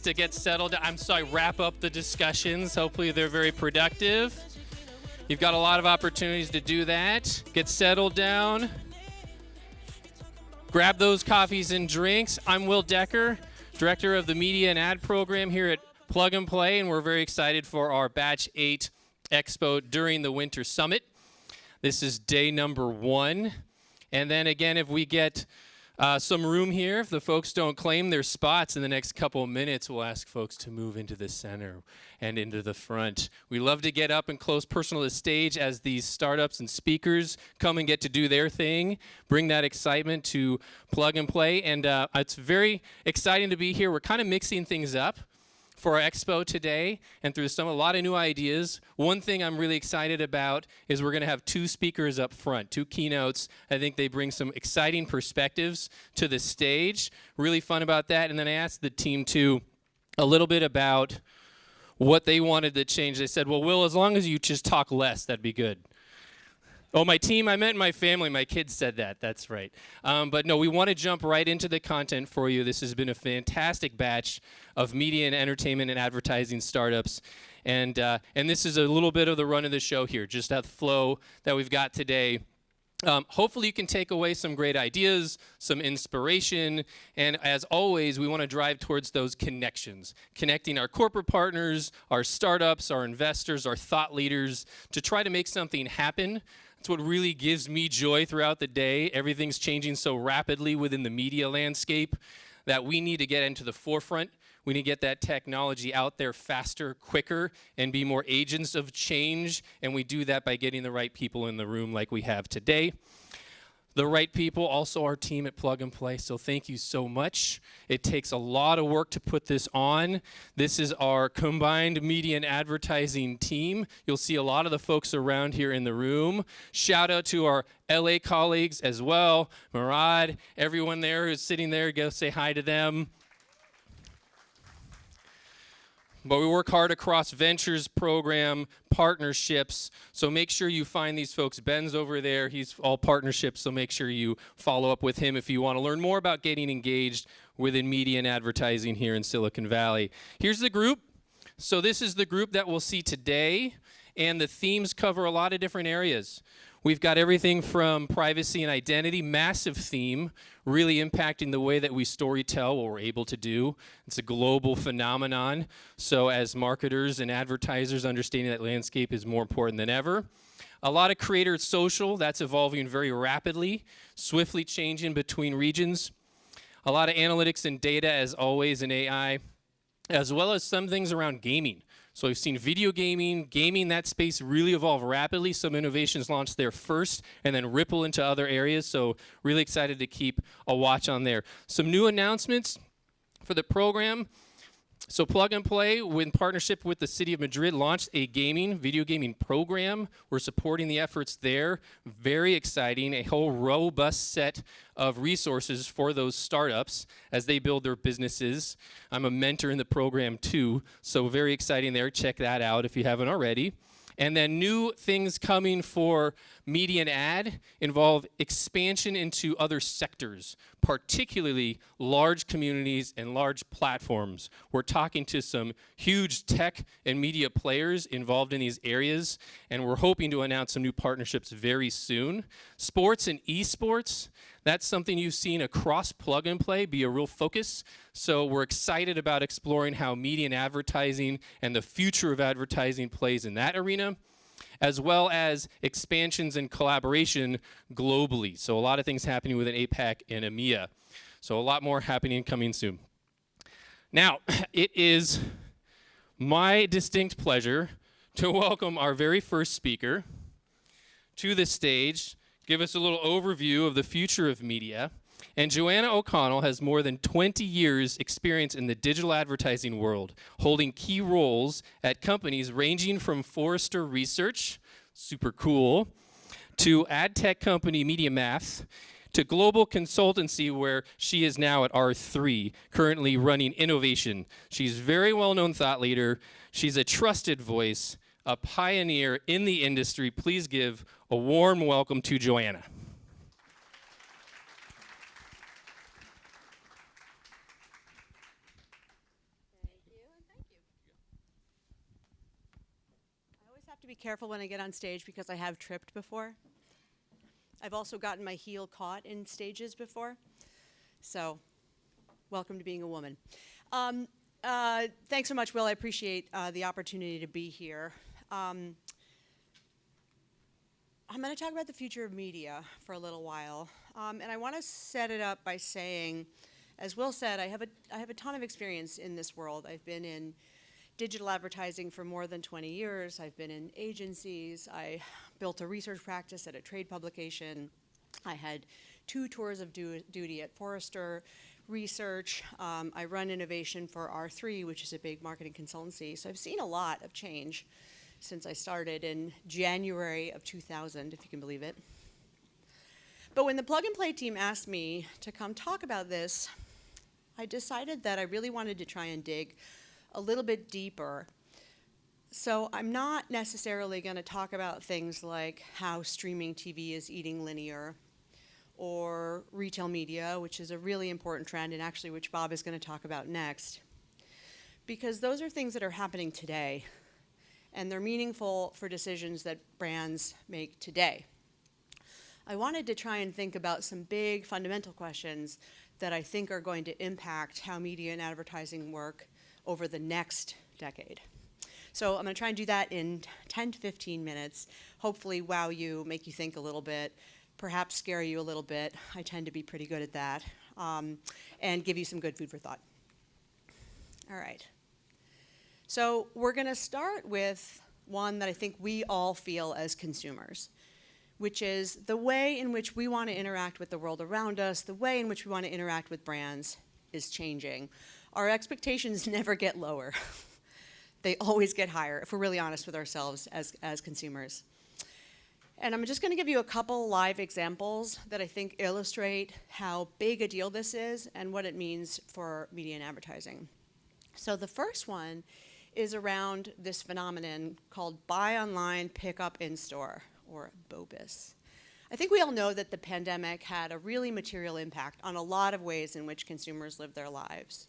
to get settled. Wrap up the discussions. Hopefully they're very productive. You've got a lot of opportunities to do that. Get settled down. Grab those coffees and drinks. I'm Will Decker, Director of the Media and Ad Program here at Plug and Play, and we're very excited for our Batch 8 Expo during the Winter Summit. This is day number 1. And then again, if we get some room here, if the folks don't claim their spots in the next couple of minutes, we'll ask folks to move into the center and into the front. We love to get up and close personal to the stage as these startups and speakers come and get to do their thing, bring that excitement to Plug and Play. And it's very exciting to be here. We're kind of mixing things up for our expo today, and through a lot of new ideas. One thing I'm really excited about is we're going to have 2 speakers up front, 2 keynotes. I think they bring some exciting perspectives to the stage. Really fun about that. And then I asked the team too a little bit about what they wanted to change. They said, well, Will, as long as you just talk less, that'd be good. Oh, my team, I meant my family. My kids said that. That's right. But no, we want to jump right into the content for you. This has been a fantastic batch of media and entertainment and advertising startups. And this is a little bit of the run of the show here, just that flow that we've got today. Hopefully you can take away some great ideas, some inspiration, and as always, we want to drive towards those connections, connecting our corporate partners, our startups, our investors, our thought leaders, to try to make something happen. That's what really gives me joy throughout the day. Everything's changing so rapidly within the media landscape that we need to get into the forefront. We need to get that technology out there faster, quicker, and be more agents of change. And we do that by getting the right people in the room like we have today. The right people, also our team at Plug and Play, so thank you so much. It takes a lot of work to put this on. This is our combined media and advertising team. You'll see a lot of the folks around here in the room. Shout out to our LA colleagues as well. Murad, everyone there who's sitting there, go say hi to them. But we work hard across ventures, program, partnerships. So make sure you find these folks. Ben's over there. He's all partnerships. So make sure you follow up with him if you want to learn more about getting engaged within media and advertising here in Silicon Valley. Here's the group. So this is the group that we'll see today. And the themes cover a lot of different areas. We've got everything from privacy and identity, massive theme, really impacting the way that we storytell, what we're able to do. It's a global phenomenon. So as marketers and advertisers, understanding that landscape is more important than ever. A lot of creator social, that's evolving very rapidly, swiftly changing between regions. A lot of analytics and data, as always, in AI, as well as some things around gaming. So we've seen video gaming, that space really evolve rapidly. Some innovations launched there first and then ripple into other areas. So really excited to keep a watch on there. Some new announcements for the program. So Plug and Play, in partnership with the City of Madrid, launched a video gaming program. We're supporting the efforts there. Very exciting, a whole robust set of resources for those startups as they build their businesses. I'm a mentor in the program too, so very exciting there. Check that out if you haven't already. And then new things coming for media and ad involve expansion into other sectors, particularly large communities and large platforms. We're talking to some huge tech and media players involved in these areas, and we're hoping to announce some new partnerships very soon. Sports and esports, that's something you've seen across Plug and Play be a real focus. So we're excited about exploring how media and advertising and the future of advertising plays in that arena, as well as expansions and collaboration globally. So a lot of things happening within APAC and EMEA. So a lot more happening coming soon. Now, it is my distinct pleasure to welcome our very first speaker to the stage, give us a little overview of the future of media. And Joanna O'Connell has more than 20 years experience in the digital advertising world, holding key roles at companies ranging from Forrester Research, super cool, to ad tech company MediaMath, to global consultancy where she is now at R3, currently running innovation. She's a very well-known thought leader. She's a trusted voice, a pioneer in the industry. Please give a warm welcome to Joanna. have to be careful when I get on stage because I have tripped before. I've also gotten my heel caught in stages before. So, welcome to being a woman. Thanks so much, Will. I appreciate the opportunity to be here. I'm going to talk about the future of media for a little while. And I want to set it up by saying, as Will said, I have a ton of experience in this world. I've been in digital advertising for more than 20 years. I've been in agencies. I built a research practice at a trade publication. I had 2 tours of duty at Forrester Research. I run innovation for R3, which is a big marketing consultancy. So I've seen a lot of change since I started in January of 2000, if you can believe it. But when the Plug and Play team asked me to come talk about this, I decided that I really wanted to try and dig a little bit deeper. So I'm not necessarily going to talk about things like how streaming TV is eating linear, or retail media, which is a really important trend, and actually which Bob is going to talk about next. Because those are things that are happening today, and they're meaningful for decisions that brands make today. I wanted to try and think about some big fundamental questions that I think are going to impact how media and advertising work over the next decade. So I'm going to try and do that in 10 to 15 minutes, hopefully wow you, make you think a little bit, perhaps scare you a little bit. I tend to be pretty good at that, and give you some good food for thought. All right. So we're going to start with one that I think we all feel as consumers, which is the way in which we want to interact with the world around us, the way in which we want to interact with brands is changing. Our expectations never get lower. They always get higher, if we're really honest with ourselves as consumers. And I'm just going to give you a couple live examples that I think illustrate how big a deal this is and what it means for media and advertising. So the first one is around this phenomenon called buy online, pick up in store, or BOPIS. I think we all know that the pandemic had a really material impact on a lot of ways in which consumers live their lives.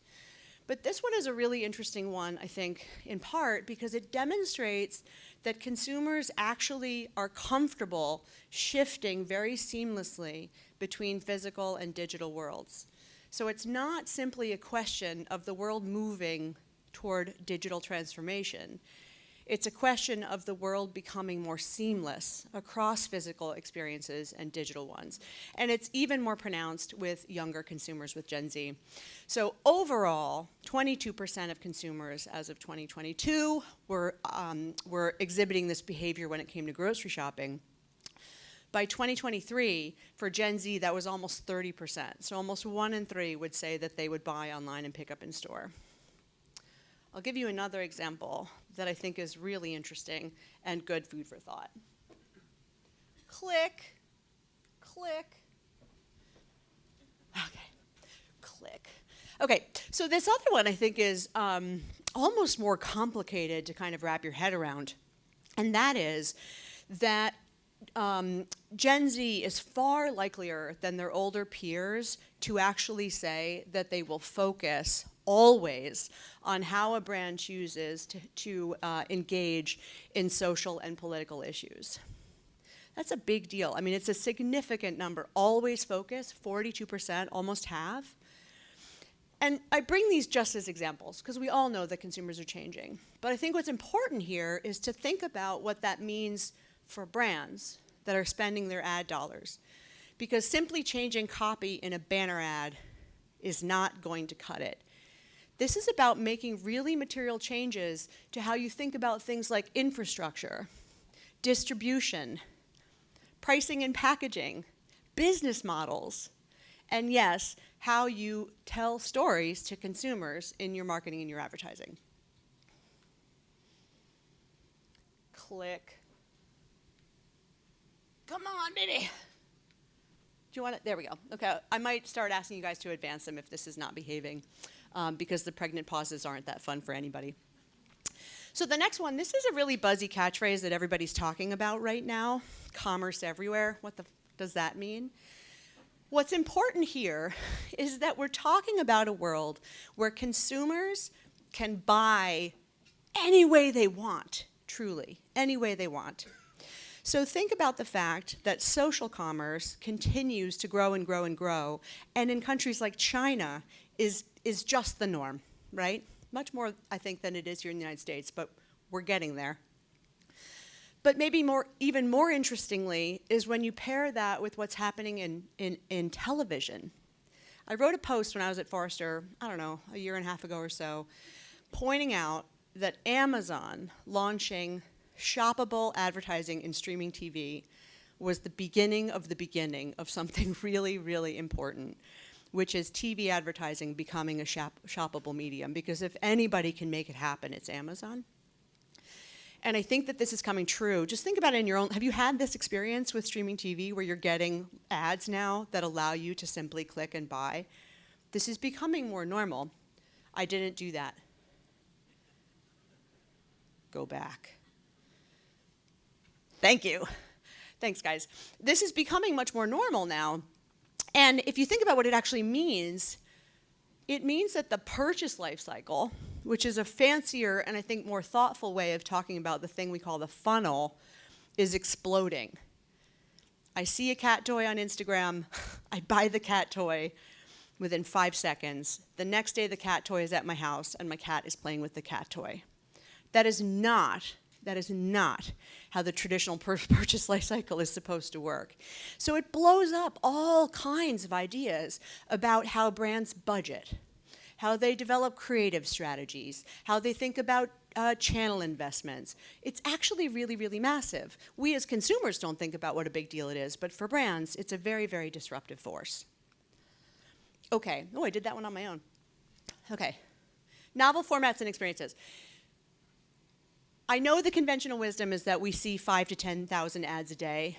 But this one is a really interesting one, I think, in part because it demonstrates that consumers actually are comfortable shifting very seamlessly between physical and digital worlds. So it's not simply a question of the world moving toward digital transformation. It's a question of the world becoming more seamless across physical experiences and digital ones. And it's even more pronounced with younger consumers, with Gen Z. So overall, 22% of consumers as of 2022 were exhibiting this behavior when it came to grocery shopping. By 2023, for Gen Z, that was almost 30%. So almost 1 in 3 would say that they would buy online and pick up in store. I'll give you another example that I think is really interesting and good food for thought. Click, click. Okay, click. Okay, so this other one I think is almost more complicated to kind of wrap your head around. And that is that Gen Z is far likelier than their older peers to actually say that they will focus always on how a brand chooses to engage in social and political issues. That's a big deal. I mean, it's a significant number. Always focus, 42%, almost half. And I bring these just as examples, because we all know that consumers are changing. But I think what's important here is to think about what that means for brands that are spending their ad dollars. Because simply changing copy in a banner ad is not going to cut it. This is about making really material changes to how you think about things like infrastructure, distribution, pricing and packaging, business models, and yes, how you tell stories to consumers in your marketing and your advertising. Click. Come on, baby. Do you want it? There we go. Okay, I might start asking you guys to advance them if this is not behaving. Because the pregnant pauses aren't that fun for anybody. So the next one, this is a really buzzy catchphrase that everybody's talking about right now. Commerce everywhere. What the does that mean? What's important here is that we're talking about a world where consumers can buy any way they want, truly, any way they want. So think about the fact that social commerce continues to grow and grow and grow, and in countries like China is just the norm, right? Much more, I think, than it is here in the United States, but we're getting there. But maybe even more interestingly is when you pair that with what's happening in television. I wrote a post when I was at Forrester, I don't know, a year and a half ago or so, pointing out that Amazon launching shoppable advertising in streaming TV was the beginning of something really, really important, which is TV advertising becoming a shoppable medium. Because if anybody can make it happen, it's Amazon. And I think that this is coming true. Just think about it in your own, have you had this experience with streaming TV where you're getting ads now that allow you to simply click and buy? This is becoming more normal. I didn't do that. Go back. Thank you. Thanks, guys. This is becoming much more normal now. And if you think about what it actually means, it means that the purchase life cycle, which is a fancier and I think more thoughtful way of talking about the thing we call the funnel, is exploding. I see a cat toy on Instagram, I buy the cat toy within 5 seconds. The next day the cat toy is at my house and my cat is playing with the cat toy. That is not how the traditional purchase life cycle is supposed to work. So it blows up all kinds of ideas about how brands budget, how they develop creative strategies, how they think about channel investments. It's actually really, really massive. We as consumers don't think about what a big deal it is, but for brands, it's a very, very disruptive force. Okay, oh, I did that one on my own. Okay, novel formats and experiences. I know the conventional wisdom is that we see 5,000 to 10,000 ads a day.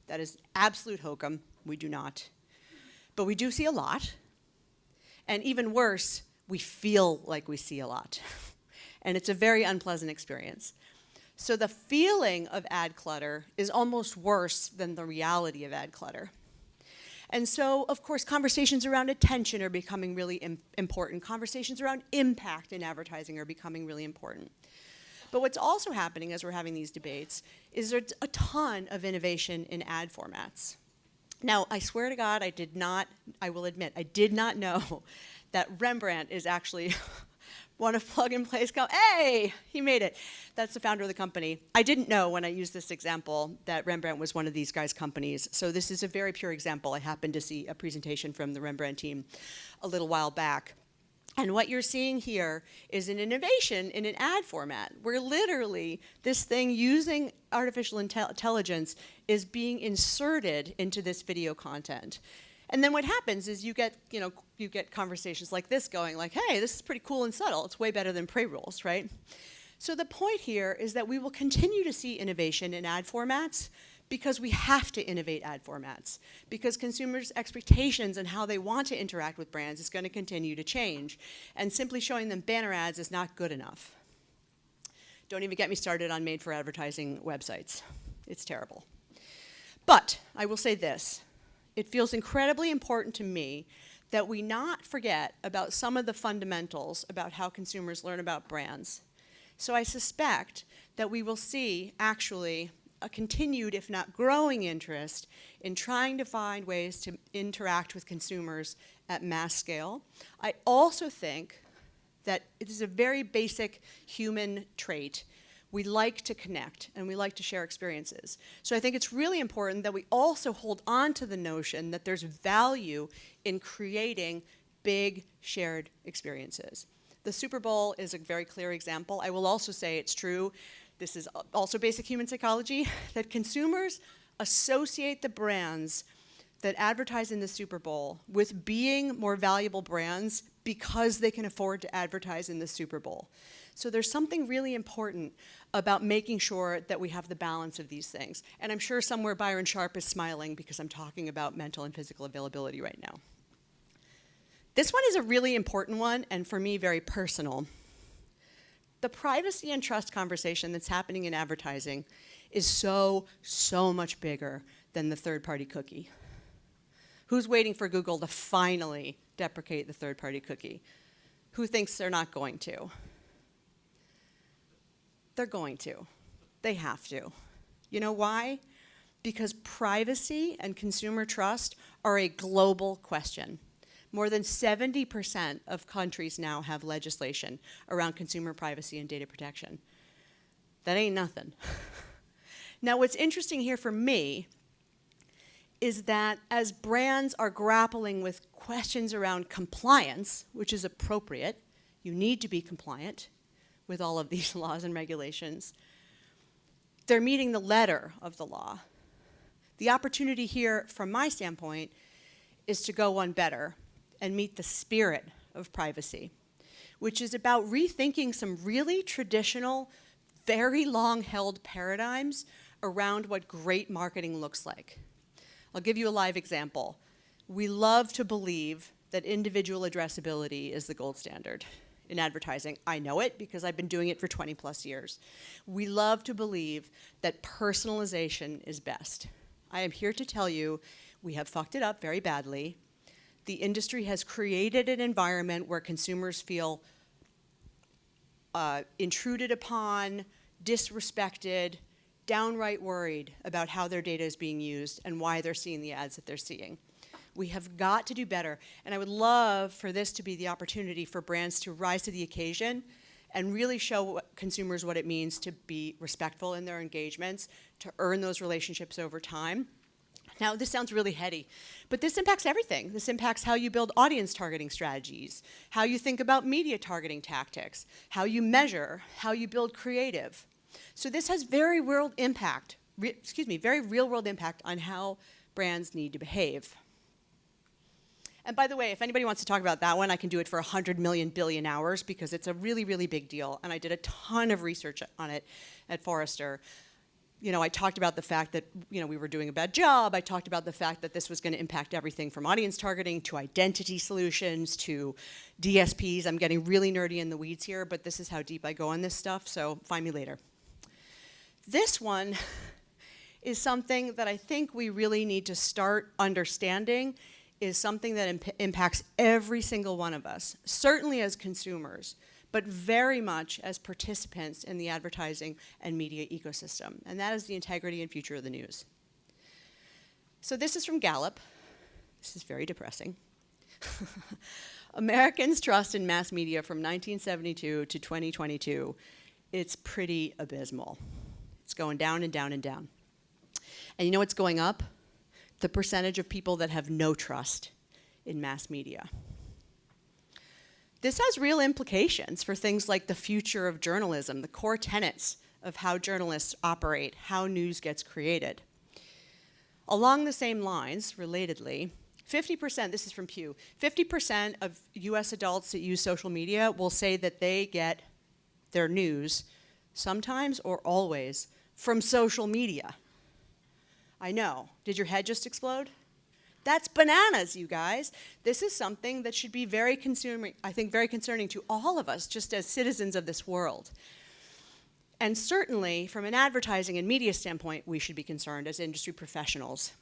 That is absolute hokum. We do not. But we do see a lot. And even worse, we feel like we see a lot. And it's a very unpleasant experience. So the feeling of ad clutter is almost worse than the reality of ad clutter. And so, of course, conversations around attention are becoming really important. Conversations around impact in advertising are becoming really important. But what's also happening as we're having these debates is there's a ton of innovation in ad formats. Now, I swear to God, I will admit, I did not know that Rembrand is actually one of Plug and Play's hey, he made it. That's the founder of the company. I didn't know when I used this example that Rembrand was one of these guys' companies. So this is a very pure example. I happened to see a presentation from the Rembrand team a little while back. And what you're seeing here is an innovation in an ad format where literally this thing using artificial intelligence is being inserted into this video content. And then what happens is you get conversations like this going like, hey, this is pretty cool and subtle. It's way better than pre-rolls, right? So the point here is that we will continue to see innovation in ad formats because we have to innovate ad formats, because consumers' expectations and how they want to interact with brands is going to continue to change. And simply showing them banner ads is not good enough. Don't even get me started on made-for-advertising websites. It's terrible. But I will say this. It feels incredibly important to me that we not forget about some of the fundamentals about how consumers learn about brands. So I suspect that we will see, actually, a continued, if not growing, interest in trying to find ways to interact with consumers at mass scale. I also think that it is a very basic human trait. We like to connect and we like to share experiences. So I think it's really important that we also hold on to the notion that there's value in creating big shared experiences. The Super Bowl is a very clear example. I will also say it's true. This is also basic human psychology, that consumers associate the brands that advertise in the Super Bowl with being more valuable brands because they can afford to advertise in the Super Bowl. So there's something really important about making sure that we have the balance of these things. And I'm sure somewhere Byron Sharp is smiling because I'm talking about mental and physical availability right now. This one is a really important one, and for me, very personal. The privacy and trust conversation that's happening in advertising is so much bigger than the third-party cookie. Who's waiting for Google to finally deprecate the third-party cookie? Who thinks they're not going to? They're going to. They have to. You know why? Because privacy and consumer trust are a global question. More than 70% of countries now have legislation around consumer privacy and data protection. That ain't nothing. Now, what's interesting here for me is that as brands are grappling with questions around compliance, which is appropriate, you need to be compliant with all of these laws and regulations, they're meeting the letter of the law. The opportunity here, from my standpoint, is to go one better and meet the spirit of privacy, which is about rethinking some really traditional, very long-held paradigms around what great marketing looks like. I'll give you a live example. We love to believe that individual addressability is the gold standard in advertising. I know it because I've been doing it for 20 plus years. We love to believe that personalization is best. I am here to tell you we have fucked it up very badly. The industry has created an environment where consumers feel intruded upon, disrespected, downright worried about how their data is being used and why they're seeing the ads that they're seeing. We have got to do better, and I would love for this to be the opportunity for brands to rise to the occasion and really show consumers what it means to be respectful in their engagements, to earn those relationships over time. Now, this sounds really heady, but this impacts everything. This impacts how you build audience targeting strategies, how you think about media targeting tactics, how you measure, how you build creative. So this has very real world impact on how brands need to behave. And by the way, if anybody wants to talk about that one, I can do it for 100 million billion hours because it's a really, really big deal. And I did a ton of research on it at Forrester. You know, I talked about the fact that, you know, we were doing a bad job. I talked about the fact that this was going to impact everything from audience targeting to identity solutions to DSPs. I'm getting really nerdy in the weeds here, but this is how deep I go on this stuff, so find me later. This one is something that I think we really need to start understanding is something that impacts every single one of us, certainly as consumers, but very much as participants in the advertising and media ecosystem, and that is the integrity and future of the news. So this is from Gallup. This is very depressing. Americans' trust in mass media from 1972 to 2022, it's pretty abysmal. It's going down and down and down. And you know what's going up? The percentage of people that have no trust in mass media. This has real implications for things like the future of journalism, the core tenets of how journalists operate, how news gets created. Along the same lines, relatedly, 50%, this is from Pew, 50% of US adults that use social media will say that they get their news sometimes or always from social media. I know. Did your head just explode? That's bananas, you guys. This is something that should be very concerning to all of us, just as citizens of this world. And certainly, from an advertising and media standpoint, we should be concerned as industry professionals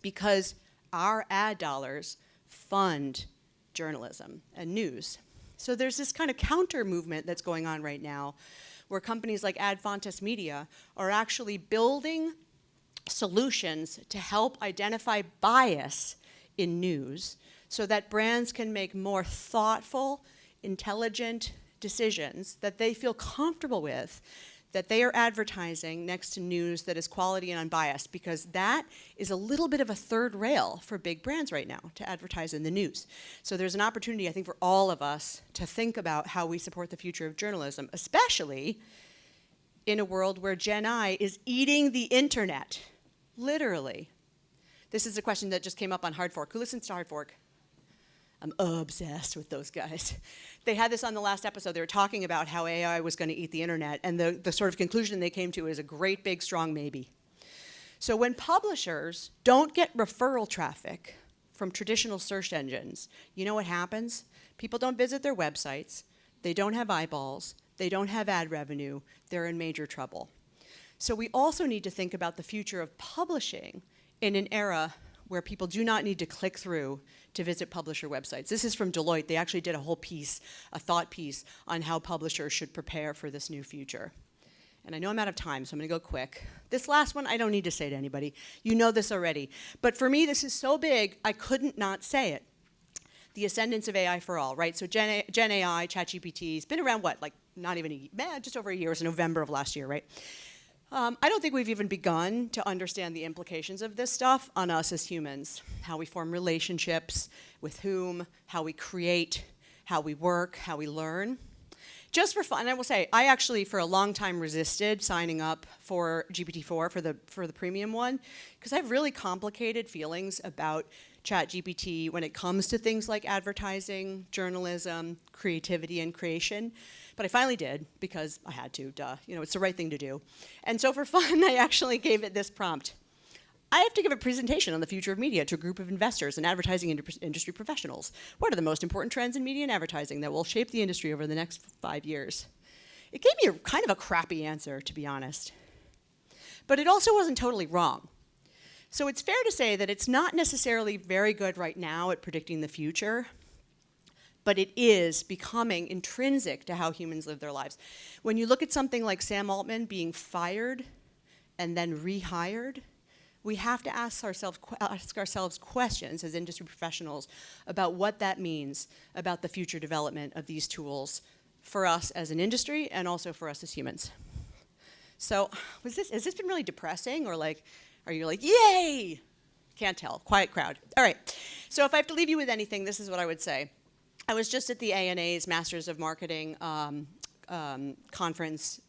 because our ad dollars fund journalism and news. So there's this kind of counter movement that's going on right now where companies like Advantis Media are actually building solutions to help identify bias in news so that brands can make more thoughtful, intelligent decisions that they feel comfortable with, that they are advertising next to news that is quality and unbiased, because that is a little bit of a third rail for big brands right now to advertise in the news. So there's an opportunity, I think, for all of us to think about how we support the future of journalism, especially in a world where Gen I is eating the internet. Literally. This is a question that just came up on Hard Fork. Who listens to Hard Fork? I'm obsessed with those guys. They had this on the last episode. They were talking about how AI was going to eat the internet, and the sort of conclusion they came to is a great, big, strong maybe. So when publishers don't get referral traffic from traditional search engines, you know what happens? People don't visit their websites. They don't have eyeballs. They don't have ad revenue. They're in major trouble. So we also need to think about the future of publishing in an era where people do not need to click through to visit publisher websites. This is from Deloitte. They actually did a whole piece, a thought piece, on how publishers should prepare for this new future. And I know I'm out of time, so I'm going to go quick. This last one, I don't need to say to anybody. You know this already. But for me, this is so big, I couldn't not say it. The ascendance of AI for all, right? So Gen AI, ChatGPT, has been around, what, like not even just over a year. It was November of last year, right? I don't think we've even begun to understand the implications of this stuff on us as humans, how we form relationships, with whom, how we create, how we work, how we learn. Just for fun, I will say, I actually for a long time resisted signing up for GPT-4 for the premium one, because I have really complicated feelings about ChatGPT when it comes to things like advertising, journalism, creativity, and creation. But I finally did, because I had to, duh. You know, it's the right thing to do. And so for fun, I actually gave it this prompt. I have to give a presentation on the future of media to a group of investors and advertising industry professionals. What are the most important trends in media and advertising that will shape the industry over the next 5 years? It gave me kind of a crappy answer, to be honest. But it also wasn't totally wrong. So it's fair to say that it's not necessarily very good right now at predicting the future, but it is becoming intrinsic to how humans live their lives. When you look at something like Sam Altman being fired and then rehired, we have to ask ourselves questions as industry professionals about what that means about the future development of these tools for us as an industry and also for us as humans. So has this been really depressing, or like, are you like, yay? Can't tell, quiet crowd. All right, so if I have to leave you with anything, this is what I would say. I was just at the ANA's Masters of Marketing conference,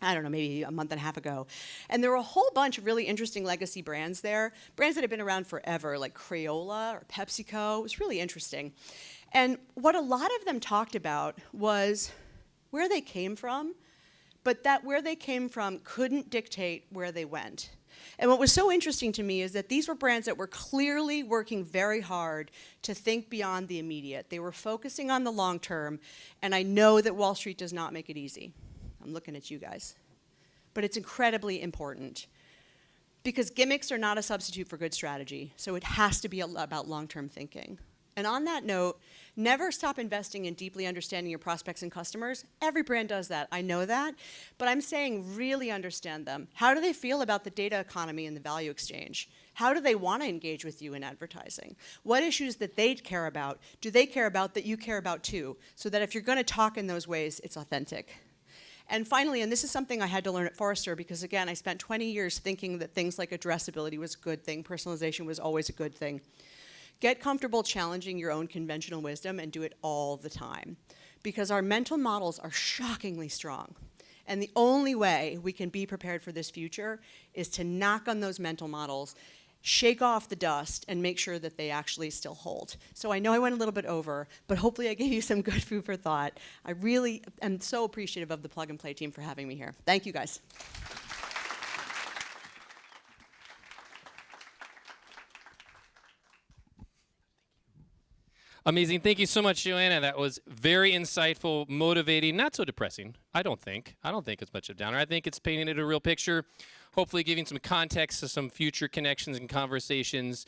I don't know, maybe a month and a half ago. And there were a whole bunch of really interesting legacy brands there, brands that have been around forever, like Crayola or PepsiCo. It was really interesting. And what a lot of them talked about was where they came from, but that where they came from couldn't dictate where they went. And what was so interesting to me is that these were brands that were clearly working very hard to think beyond the immediate. They were focusing on the long term, and I know that Wall Street does not make it easy. I'm looking at you guys. But it's incredibly important, because gimmicks are not a substitute for good strategy, so it has to be about long-term thinking. And on that note, never stop investing in deeply understanding your prospects and customers. Every brand does that, I know that, but I'm saying really understand them. How do they feel about the data economy and the value exchange? How do they want to engage with you in advertising? What issues that they care about do they care about that you care about too, so that if you're going to talk in those ways, it's authentic? And finally, and this is something I had to learn at Forrester, because again, I spent 20 years thinking that things like addressability was a good thing, personalization was always a good thing. Get comfortable challenging your own conventional wisdom and do it all the time, because our mental models are shockingly strong. And the only way we can be prepared for this future is to knock on those mental models, shake off the dust, and make sure that they actually still hold. So I know I went a little bit over, but hopefully I gave you some good food for thought. I really am so appreciative of the Plug and Play team for having me here. Thank you, guys. Amazing. Thank you so much, Joanna. That was very insightful, motivating, not so depressing. I don't think it's much of a downer. I think it's painting a real picture, hopefully giving some context to some future connections and conversations.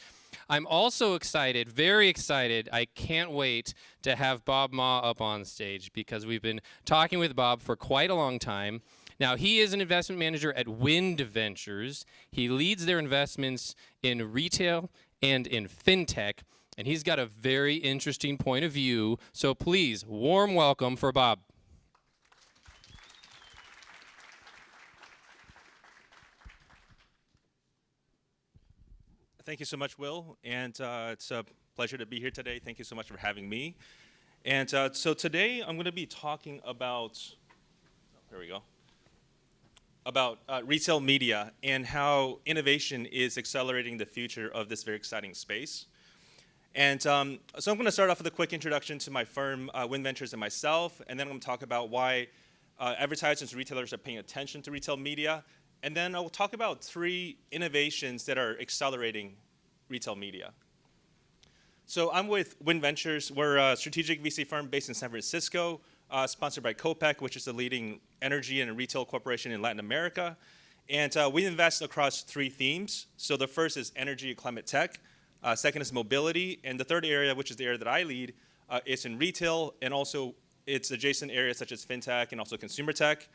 I'm also excited, very excited. I can't wait to have Bob Ma up on stage, because we've been talking with Bob for quite a long time. Now, he is an investment manager at Wind Ventures. He leads their investments in retail and in fintech. And he's got a very interesting point of view. So please, warm welcome for Bob. Thank you so much, Will. And it's a pleasure to be here today. Thank you so much for having me. And so today I'm going to be talking about, about retail media and how innovation is accelerating the future of this very exciting space. And so I'm going to start off with a quick introduction to my firm, Wind Ventures, and myself, and then I'm going to talk about why advertisers and retailers are paying attention to retail media, and then I'll talk about 3 innovations that are accelerating retail media. So I'm with Wind Ventures. We're a strategic VC firm based in San Francisco, sponsored by COPEC, which is the leading energy and retail corporation in Latin America. And we invest across 3 themes. So the first is energy and climate tech. Second is mobility, and the third area, which is the area that I lead, is in retail, and also its adjacent areas such as fintech and also consumer tech.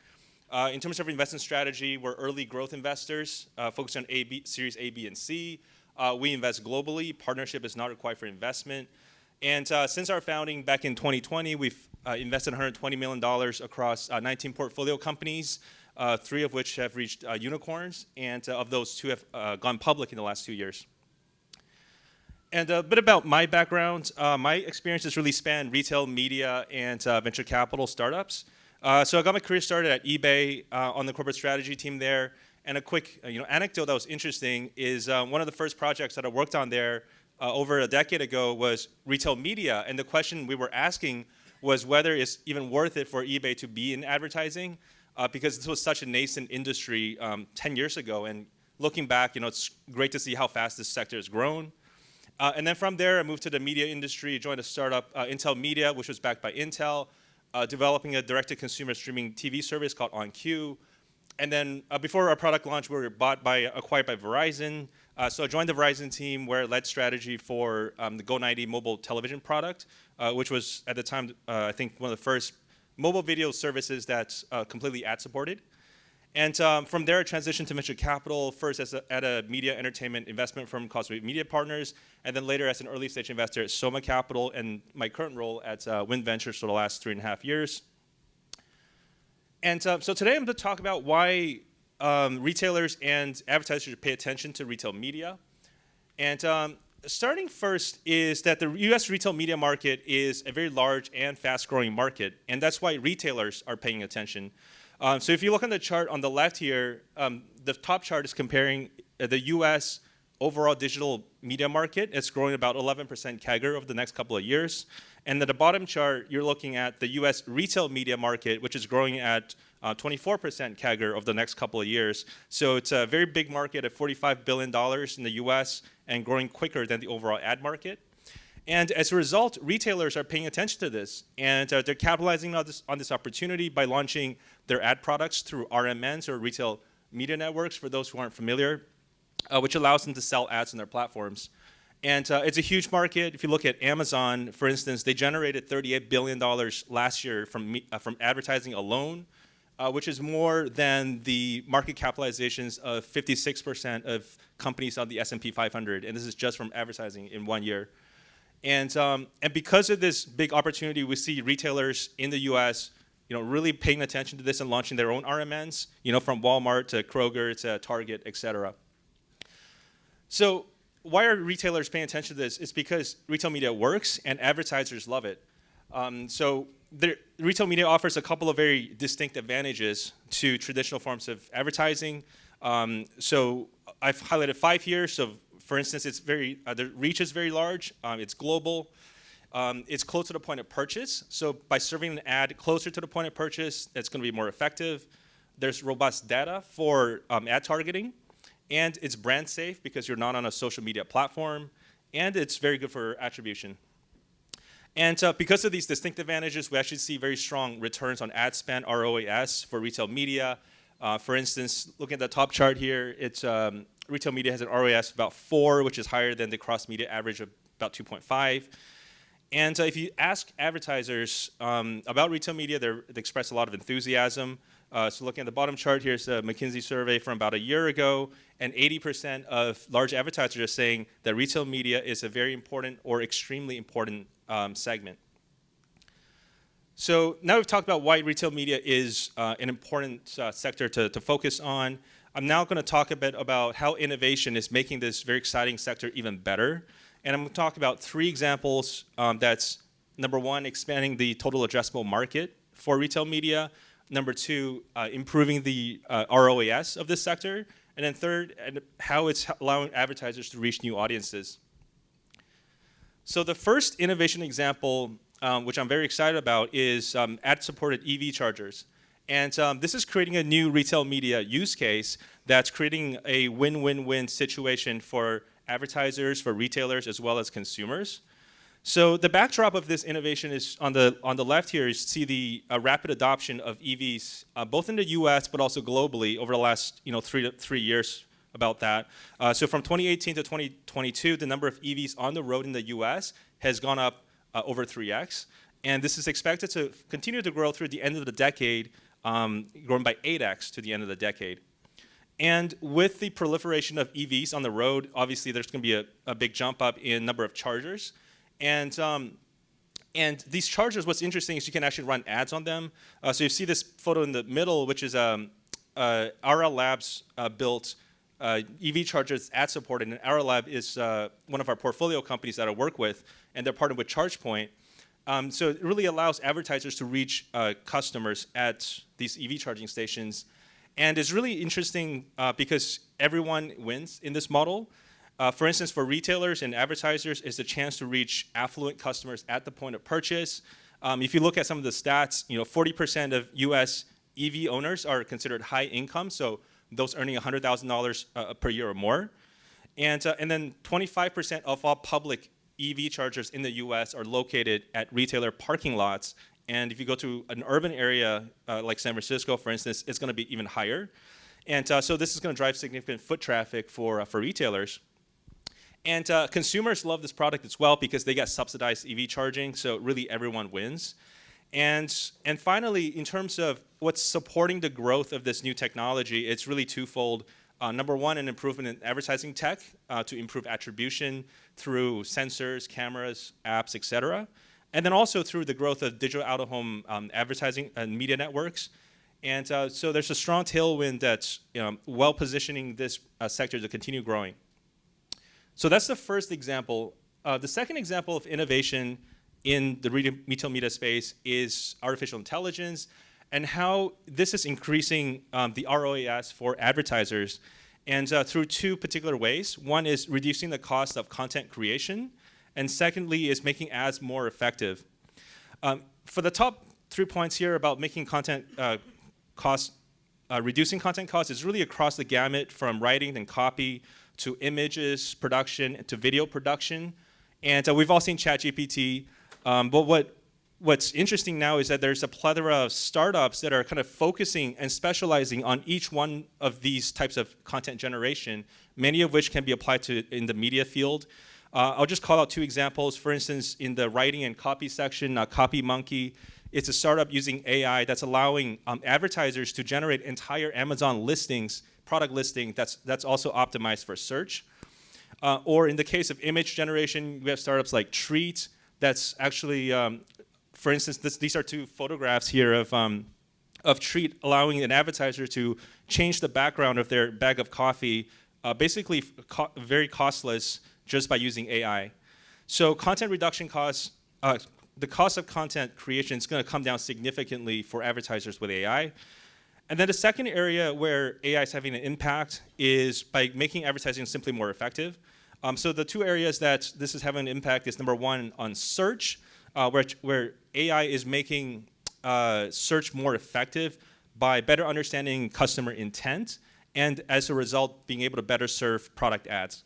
In terms of investment strategy, we're early growth investors, focused on Series A, B, and C. We invest globally. Partnership is not required for investment. And since our founding back in 2020, we've invested $120 million across 19 portfolio companies, 3 of which have reached unicorns, and of those 2 have gone public in the last 2 years. And a bit about my background. My experiences really span retail, media, and venture capital startups. So I got my career started at eBay on the corporate strategy team there. And a quick anecdote that was interesting is one of the first projects that I worked on there over a decade ago was retail media. And the question we were asking was whether it's even worth it for eBay to be in advertising, because this was such a nascent industry 10 years ago. And looking back, it's great to see how fast this sector has grown. And then from there, I moved to the media industry, joined a startup, Intel Media, which was backed by Intel, developing a direct-to-consumer streaming TV service called OnQ. And then before our product launch, we were acquired by Verizon. So I joined the Verizon team where I led strategy for the Go90 mobile television product, which was at the time, I think, one of the first mobile video services that's completely ad-supported. And from there, I transitioned to venture capital, first at a media entertainment investment firm called IDPartner, and then later as an early stage investor at Soma Capital, and my current role at Wind Ventures for the last 3.5 years. And so today I'm going to talk about why retailers and advertisers should pay attention to retail media. And starting first is that the US retail media market is a very large and fast-growing market, and that's why retailers are paying attention. So if you look on the chart on the left here, the top chart is comparing the US overall digital media market. It's growing about 11% CAGR over the next couple of years. And at the bottom chart, you're looking at the US retail media market, which is growing at 24% CAGR over the next couple of years. So it's a very big market at $45 billion in the US and growing quicker than the overall ad market. And as a result, retailers are paying attention to this, and they're capitalizing on this opportunity by launching their ad products through RMNs, or retail media networks, for those who aren't familiar, which allows them to sell ads on their platforms. And it's a huge market. If you look at Amazon, for instance, they generated $38 billion last year from advertising alone, which is more than the market capitalizations of 56% of companies on the S&P 500, and this is just from advertising in 1 year. And because of this big opportunity, we see retailers in the U.S., really paying attention to this and launching their own RMNs, from Walmart to Kroger to Target, et cetera. So why are retailers paying attention to this? It's because retail media works and advertisers love it. So retail media offers a couple of very distinct advantages to traditional forms of advertising. So I've highlighted 5 here. So for instance, the reach is very large. It's global. It's close to the point of purchase. So by serving an ad closer to the point of purchase, it's going to be more effective. There's robust data for ad targeting. And it's brand safe because you're not on a social media platform. And it's very good for attribution. And because of these distinct advantages, we actually see very strong returns on ad spend, ROAS, for retail media. For instance, looking at the top chart here, it's retail media has an ROAS of about 4, which is higher than the cross-media average of about 2.5. And if you ask advertisers about retail media, they express a lot of enthusiasm. So looking at the bottom chart, here's a McKinsey survey from about a year ago, and 80% of large advertisers are saying that retail media is a very important or extremely important segment. So now we've talked about why retail media is an important sector to focus on. I'm now going to talk a bit about how innovation is making this very exciting sector even better. And I'm going to talk about 3 examples. That's number 1, expanding the total addressable market for retail media. Number 2, improving the ROAS of this sector. And then third, how it's allowing advertisers to reach new audiences. So the first innovation example, which I'm very excited about, is ad-supported EV chargers. And this is creating a new retail media use case that's creating a win-win-win situation for advertisers, for retailers, as well as consumers. So the backdrop of this innovation is on the left here. You see the rapid adoption of EVs, both in the U.S. but also globally over the last 3 years. About that. So from 2018 to 2022, the number of EVs on the road in the U.S. has gone up over 3x, and this is expected to continue to grow through the end of the decade growing by 8x to the end of the decade. And with the proliferation of EVs on the road, obviously there's going to be a big jump up in number of chargers. And these chargers, what's interesting is you can actually run ads on them. So you see this photo in the middle, which is RL Labs built EV chargers ad supported. And RL Lab is one of our portfolio companies that I work with, and they're partnered with ChargePoint. So it really allows advertisers to reach customers at these EV charging stations. And it's really interesting because everyone wins in this model. For instance, for retailers and advertisers, it's a chance to reach affluent customers at the point of purchase. If you look at some of the stats, 40% of U.S. EV owners are considered high income, so those earning $100,000 per year or more. And then 25% of all public EV chargers in the U.S. are located at retailer parking lots. And if you go to an urban area like San Francisco, for instance, it's going to be even higher. And so this is going to drive significant foot traffic for retailers. And consumers love this product as well because they get subsidized EV charging, so really everyone wins. And finally, in terms of what's supporting the growth of this new technology, it's really twofold. Number one, an improvement in advertising tech to improve attribution through sensors, cameras, apps, et cetera. And then also through the growth of digital out-of-home advertising and media networks. And so there's a strong tailwind that's well positioning this sector to continue growing. So that's the first example. The second example of innovation in the retail media space is artificial intelligence and how this is increasing the ROAS for advertisers. And through two particular ways. One is reducing the cost of content creation. And secondly is making ads more effective. For the top 3 points here about making content reducing content costs is really across the gamut from writing and copy to images production to video production. And we've all seen ChatGPT. But what's interesting now is that there's a plethora of startups that are kind of focusing and specializing on each one of these types of content generation, many of which can be applied to in the media field. I'll just call out two examples. For instance, in the writing and copy section, CopyMonkey, it's a startup using AI that's allowing advertisers to generate entire Amazon listings, product listing that's also optimized for search. Or in the case of image generation, we have startups like Treat that's actually, for instance, these are two photographs here of Treat allowing an advertiser to change the background of their bag of coffee, basically very costless, just by using AI. So content reduction costs, the cost of content creation is going to come down significantly for advertisers with AI. And then the second area where AI is having an impact is by making advertising simply more effective. So the two areas that this is having an impact is number one on search, where AI is making search more effective by better understanding customer intent, and as a result, being able to better serve product ads.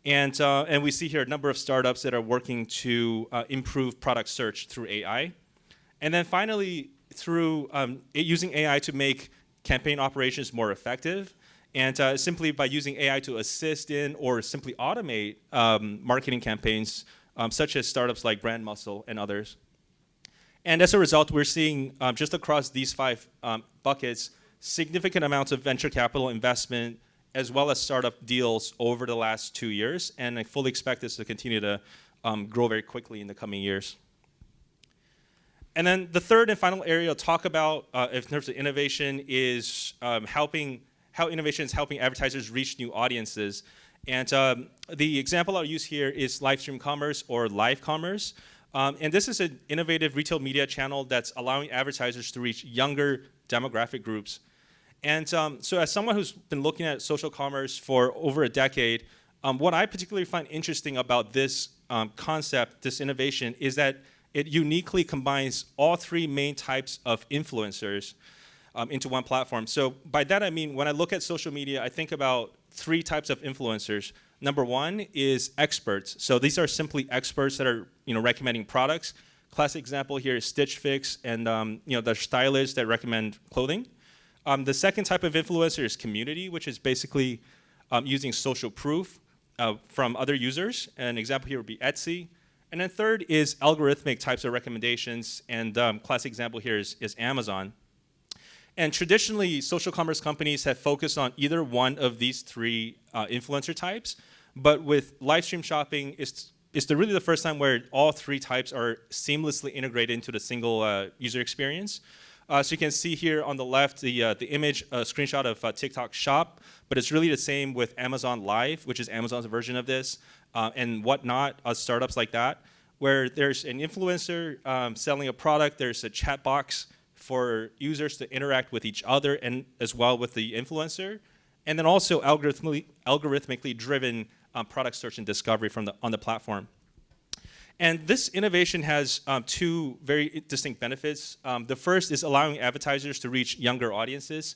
And we see here a number of startups that are working to improve product search through AI. And then finally, through using AI to make campaign operations more effective, and simply by using AI to assist in or simply automate marketing campaigns, such as startups like Brand Muscle and others. And as a result, we're seeing just across these five buckets, significant amounts of venture capital investment, as well as startup deals over the last 2 years. And I fully expect this to continue to grow very quickly in the coming years. And then the third and final area I'll talk about in terms of innovation is how innovation is helping advertisers reach new audiences. And the example I'll use here is live stream commerce or live commerce. And this is an innovative retail media channel that's allowing advertisers to reach younger demographic groups. And so as someone who's been looking at social commerce for over a decade, what I particularly find interesting about this concept, this innovation, is that it uniquely combines all three main types of influencers into one platform. So by that I mean, when I look at social media, I think about three types of influencers. Number one is experts. So these are simply experts that are recommending products. Classic example here is Stitch Fix and the stylists that recommend clothing. The second type of influencer is community, which is basically using social proof from other users. An example here would be Etsy. And then third is algorithmic types of recommendations, and classic example here is Amazon. And traditionally, social commerce companies have focused on either one of these three influencer types. But with live stream shopping, it's really the first time where all three types are seamlessly integrated into the single user experience. So you can see here on the left the image, a screenshot of TikTok Shop, but it's really the same with Amazon Live, which is Amazon's version of this, and whatnot, startups like that, where there's an influencer selling a product, there's a chat box for users to interact with each other and as well with the influencer, and then also algorithmically driven product search and discovery on the platform. And this innovation has two very distinct benefits. The first is allowing advertisers to reach younger audiences.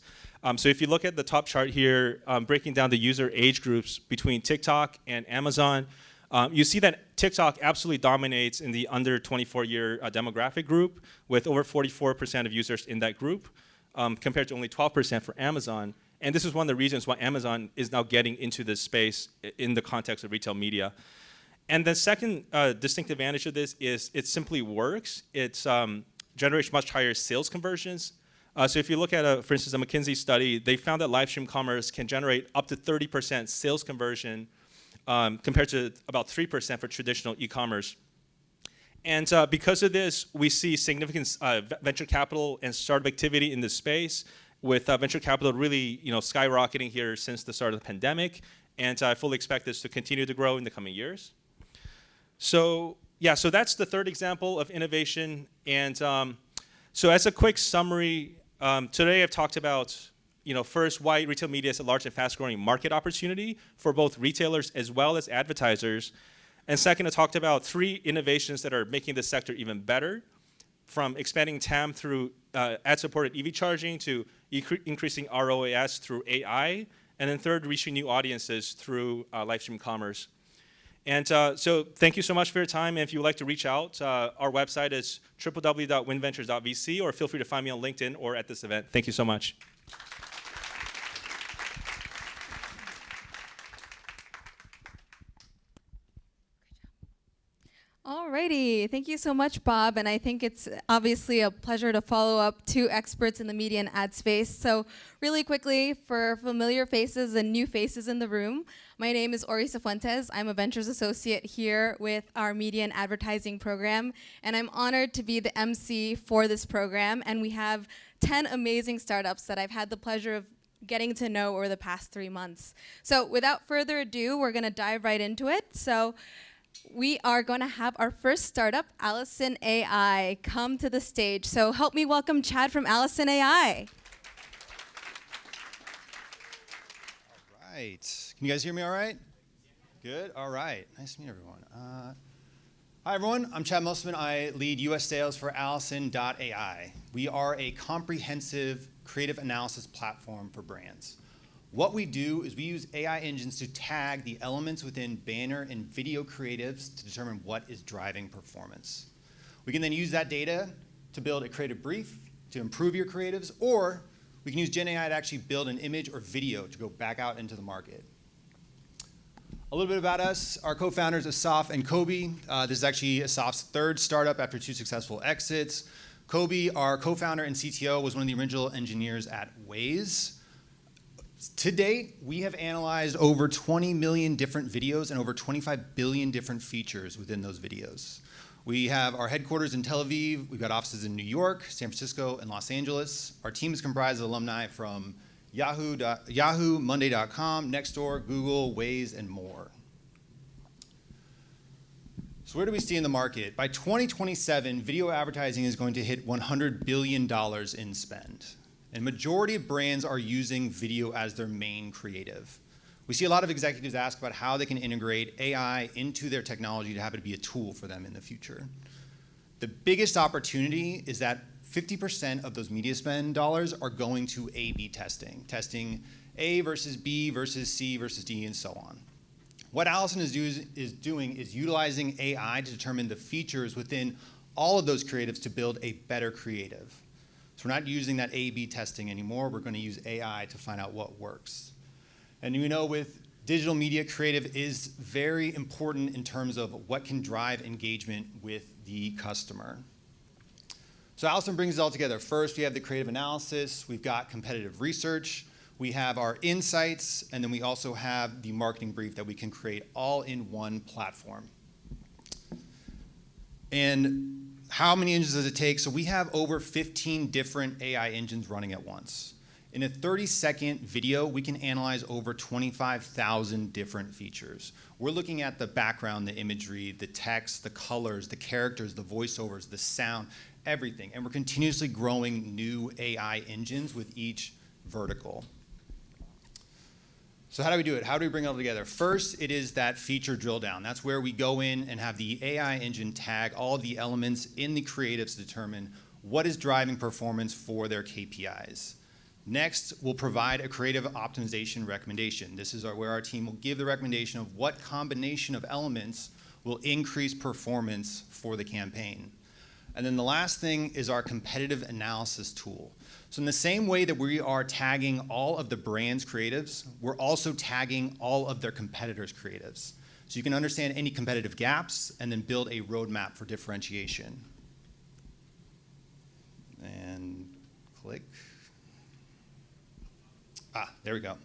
So if you look at the top chart here, breaking down the user age groups between TikTok and Amazon, you see that TikTok absolutely dominates in the under 24-year demographic group, with over 44% of users in that group, compared to only 12% for Amazon. And this is one of the reasons why Amazon is now getting into this space in the context of retail media. And the second distinct advantage of this is it simply works. It generates much higher sales conversions. So if you look at, for instance, a McKinsey study, they found that live stream commerce can generate up to 30% sales conversion compared to about 3% for traditional e-commerce. And because of this, we see significant venture capital and startup activity in this space, with venture capital really skyrocketing here since the start of the pandemic. And I fully expect this to continue to grow in the coming years. So yeah, so that's the third example of innovation. And so as a quick summary, today I've talked about first, why retail media is a large and fast-growing market opportunity for both retailers as well as advertisers. And second, I talked about three innovations that are making this sector even better, from expanding TAM through ad-supported EV charging to increasing ROAS through AI. And then third, reaching new audiences through live stream commerce. And so thank you so much for your time. And if you would like to reach out, our website is www.winventures.vc, or feel free to find me on LinkedIn or at this event. Thank you so much. Alrighty, thank you so much, Bob. And I think it's obviously a pleasure to follow up two experts in the media and ad space. So really quickly, for familiar faces and new faces in the room, my name is Orisa Fuentes. I'm a Ventures Associate here with our Media and Advertising program. And I'm honored to be the MC for this program. And we have 10 amazing startups that I've had the pleasure of getting to know over the past 3 months. So without further ado, we're going to dive right into it. So we are going to have our first startup, Alison AI, come to the stage. So help me welcome Chad from Alison AI. All right. Can you guys hear me all right? Good? All right. Nice to meet everyone. Hi, everyone. I'm Chad Musselman. I lead U.S. sales for Alison.ai. We are a comprehensive creative analysis platform for brands. What we do is we use AI engines to tag the elements within banner and video creatives to determine what is driving performance. We can then use that data to build a creative brief to improve your creatives, or we can use Gen AI to actually build an image or video to go back out into the market. A little bit about us. Our co-founders, Asaf and Kobe. This is actually Asaf's third startup after 2 successful exits. Kobe, our co-founder and CTO, was one of the original engineers at Waze. To date, we have analyzed over 20 million different videos and over 25 billion different features within those videos. We have our headquarters in Tel Aviv. We've got offices in New York, San Francisco, and Los Angeles. Our team is comprised of alumni from Yahoo, Monday.com, Nextdoor, Google, Waze, and more. So where do we see in the market? By 2027, video advertising is going to hit $100 billion in spend. And majority of brands are using video as their main creative. We see a lot of executives ask about how they can integrate AI into their technology to have it be a tool for them in the future. The biggest opportunity is that 50% of those media spend dollars are going to A/B testing A versus B versus C versus D, and so on. What Alison is doing is utilizing AI to determine the features within all of those creatives to build a better creative. So we're not using that A/B testing anymore. We're going to use AI to find out what works. And you know, with digital media, creative is very important in terms of what can drive engagement with the customer. So Alison brings it all together. First, we have the creative analysis, we've got competitive research, we have our insights, and then we also have the marketing brief that we can create all in one platform. And how many engines does it take? So we have over 15 different AI engines running at once. In a 30-second video, we can analyze over 25,000 different features. We're looking at the background, the imagery, the text, the colors, the characters, the voiceovers, the sound, everything. And we're continuously growing new AI engines with each vertical. So how do we do it? How do we bring it all together? First, it is that feature drill down. That's where we go in and have the AI engine tag all of the elements in the creatives to determine what is driving performance for their KPIs. Next, we'll provide a creative optimization recommendation. This is where our team will give the recommendation of what combination of elements will increase performance for the campaign. And then the last thing is our competitive analysis tool. So in the same way that we are tagging all of the brand's creatives, we're also tagging all of their competitors' creatives. So you can understand any competitive gaps and then build a roadmap for differentiation. And click. There we go.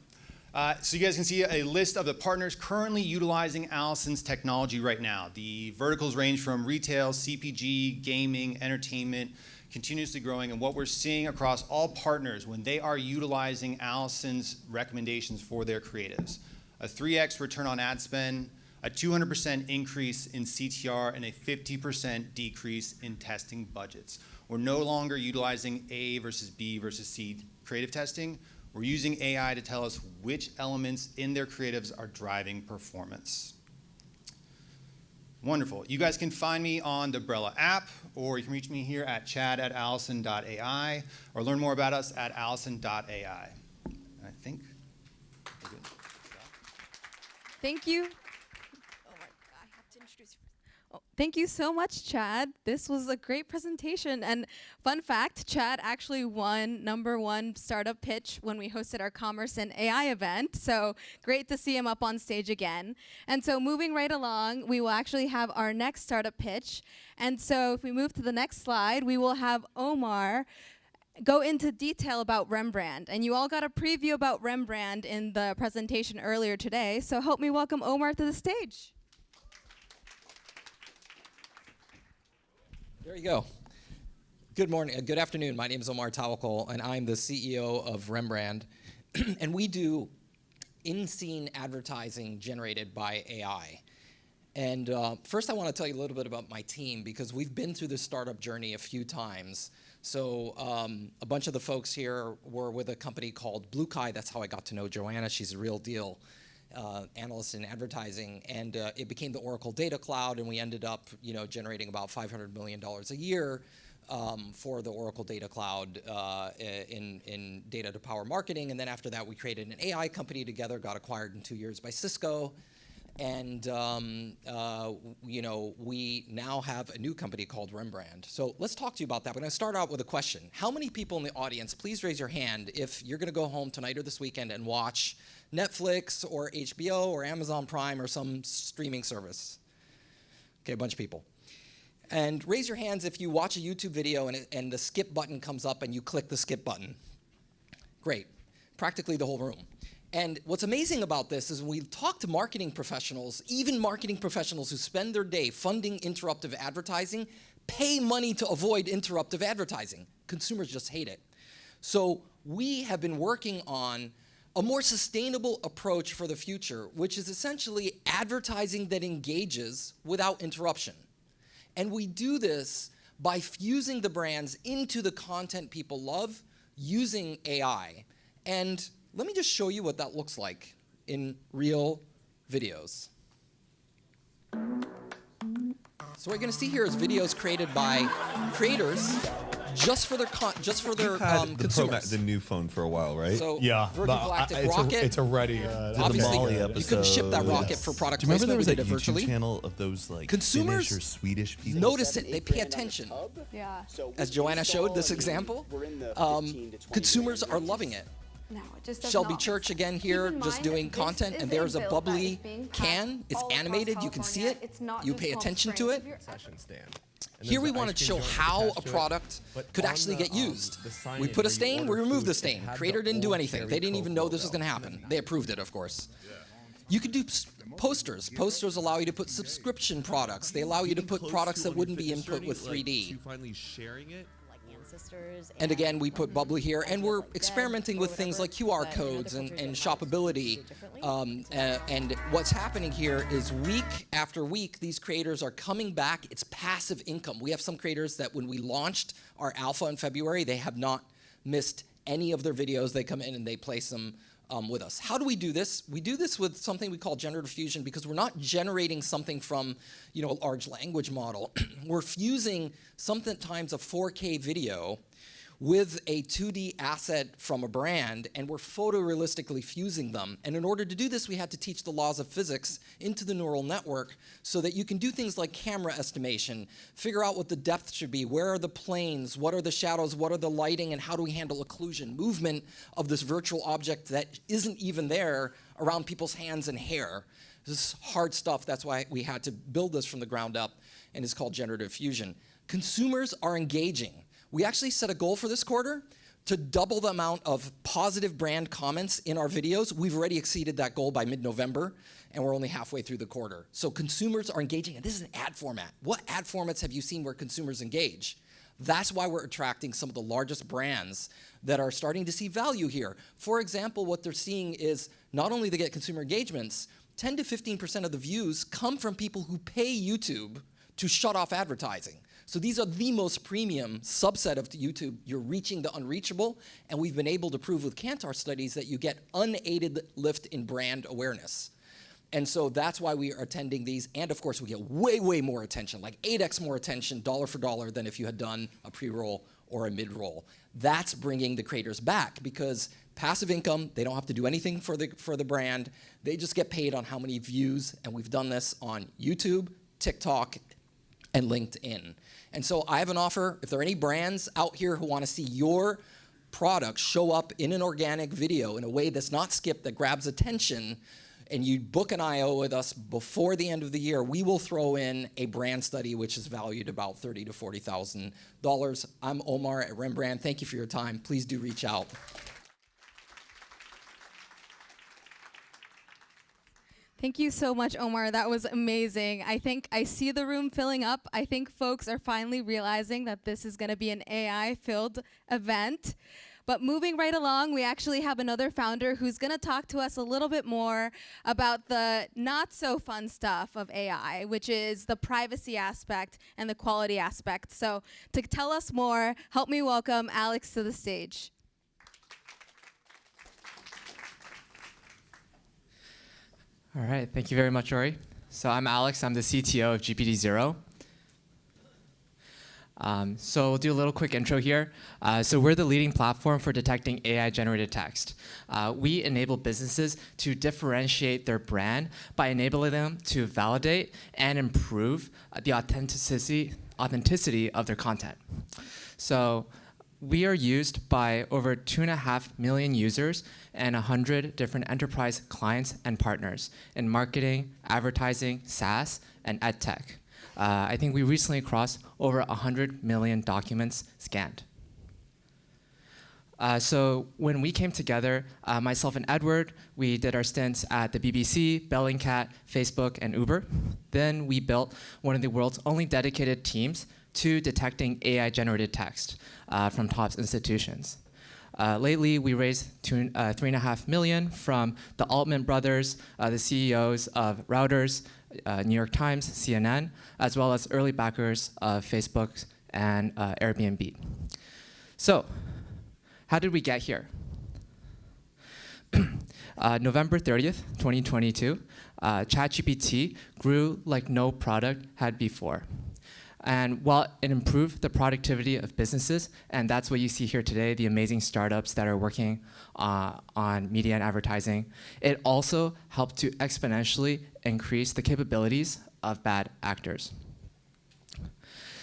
So you guys can see a list of the partners currently utilizing Alison's technology right now. The verticals range from retail, CPG, gaming, entertainment, continuously growing. And what we're seeing across all partners when they are utilizing Alison's recommendations for their creatives: a 3x return on ad spend, a 200% increase in CTR, and a 50% decrease in testing budgets. We're no longer utilizing A versus B versus C creative testing. We're using AI to tell us which elements in their creatives are driving performance. Wonderful. You guys can find me on the Umbrella app, or you can reach me here at chad@alison.ai, or learn more about us at alison.ai. I think we're good. Thank you. Oh my God, I have to introduce you. Oh, thank you so much, Chad. This was a great presentation. And fun fact, Chad actually won #1 startup pitch when we hosted our Commerce and AI event. So great to see him up on stage again. And so moving right along, we will actually have our next startup pitch. And so if we move to the next slide, we will have Omar go into detail about Rembrand. And you all got a preview about Rembrand in the presentation earlier today. So help me welcome Omar to the stage. There you go. Good morning, good afternoon. My name is Omar Tawakkol, and I'm the CEO of Rembrand. And we do in-scene advertising generated by AI. And first I want to tell you a little bit about my team, because we've been through this startup journey a few times. So a bunch of the folks here were with a company called Blue Kai. That's how I got to know Joanna. She's a real deal analyst in advertising, and it became the Oracle Data Cloud, and we ended up, generating about $500 million a year for the Oracle Data Cloud in data to power marketing. And then after that, we created an AI company together, got acquired in 2 years by Cisco, and we now have a new company called Rembrand. So let's talk to you about that. We're going to start out with a question. How many people in the audience, please raise your hand if you're going to go home tonight or this weekend and watch Netflix or HBO or Amazon Prime or some streaming service? Okay, a bunch of people. And raise your hands if you watch a YouTube video and the skip button comes up and you click the skip button. Great. Practically the whole room. And what's amazing about this is when we talk to marketing professionals, even marketing professionals who spend their day funding interruptive advertising, pay money to avoid interruptive advertising. Consumers just hate it. So we have been working on a more sustainable approach for the future, which is essentially advertising that engages without interruption. And we do this by fusing the brands into the content people love using AI. And let me just show you what that looks like in real videos. So what you're going to see here is videos created by creators just for their consumers. The new phone for a while, right? So yeah, Virgin Galactic rocket. It's already obviously Molly you couldn't ship that rocket for product placement. We did it virtually. Channel of those like consumers Finnish or Swedish people. Notice it. They pay attention. Yeah. As Joanna showed this example, consumers are loving it. No, it just does Shelby not. Church again here, just doing content, and there's a bubbly can. It's animated. You can see it. You pay attention to it. Session stand. Here we wanted to show how a product could actually get used. We put a stain, we removed the stain. Creator didn't do anything. They didn't even know this was going to happen. They approved it, of course. You could do posters. Posters allow you to put subscription products. They allow you to put products that wouldn't be input with 3D. Finally sharing it. And again, we put Bubbly here, and we're experimenting with things like QR codes and shoppability. And what's happening here is week after week, these creators are coming back. It's passive income. We have some creators that when we launched our alpha in February, they have not missed any of their videos. They come in and they place them with us. How do we do this? We do this with something we call generative fusion because we're not generating something from, a large language model. We're fusing sometimes a 4K video with a 2D asset from a brand, and we're photorealistically fusing them. And in order to do this, we had to teach the laws of physics into the neural network so that you can do things like camera estimation, figure out what the depth should be, where are the planes, what are the shadows, what are the lighting, and how do we handle occlusion, movement of this virtual object that isn't even there around people's hands and hair. This is hard stuff. That's why we had to build this from the ground up, and it's called generative fusion. Consumers are engaging. We actually set a goal for this quarter to double the amount of positive brand comments in our videos. We've already exceeded that goal by mid-November, and we're only halfway through the quarter. So consumers are engaging, and this is an ad format. What ad formats have you seen where consumers engage? That's why we're attracting some of the largest brands that are starting to see value here. For example, what they're seeing is not only they get consumer engagements, 10 to 15% of the views come from people who pay YouTube to shut off advertising. So these are the most premium subset of YouTube. You're reaching the unreachable, and we've been able to prove with Kantar studies that you get unaided lift in brand awareness. And so that's why we are attending these, and of course we get way, way more attention, like 8x more attention, dollar for dollar, than if you had done a pre-roll or a mid-roll. That's bringing the creators back because passive income, they don't have to do anything for the brand. They just get paid on how many views, and we've done this on YouTube, TikTok, and LinkedIn. And so I have an offer. If there are any brands out here who want to see your product show up in an organic video in a way that's not skipped, that grabs attention, and you book an IO with us before the end of the year, we will throw in a brand study which is valued about $30,000 to $40,000. I'm Omar at Rembrand. Thank you for your time. Please do reach out. Thank you so much, Omar. That was amazing. I think I see the room filling up. I think folks are finally realizing that this is going to be an AI-filled event. But moving right along, we actually have another founder who's going to talk to us a little bit more about the not-so-fun stuff of AI, which is the privacy aspect and the quality aspect. So to tell us more, help me welcome Alex to the stage. All right, thank you very much, Ori. So I'm Alex, I'm the CTO of GPTZero. So we'll do a little quick intro here. So we're the leading platform for detecting AI-generated text. We enable businesses to differentiate their brand by enabling them to validate and improve the authenticity of their content. So we are used by over 2.5 million users and 100 different enterprise clients and partners in marketing, advertising, SaaS, and ed tech. I think we recently crossed over 100 million documents scanned. So when we came together, myself and Edward, we did our stints at the BBC, Bellingcat, Facebook, and Uber. Then we built one of the world's only dedicated teams to detecting AI-generated text from top institutions. Lately, we raised $3.5 million from the Altman brothers, the CEOs of Routers, New York Times, CNN, as well as early backers of Facebook and Airbnb. So, how did we get here? November 30th, 2022, ChatGPT grew like no product had before. And while it improved the productivity of businesses, and that's what you see here today, the amazing startups that are working on media and advertising, it also helped to exponentially increase the capabilities of bad actors.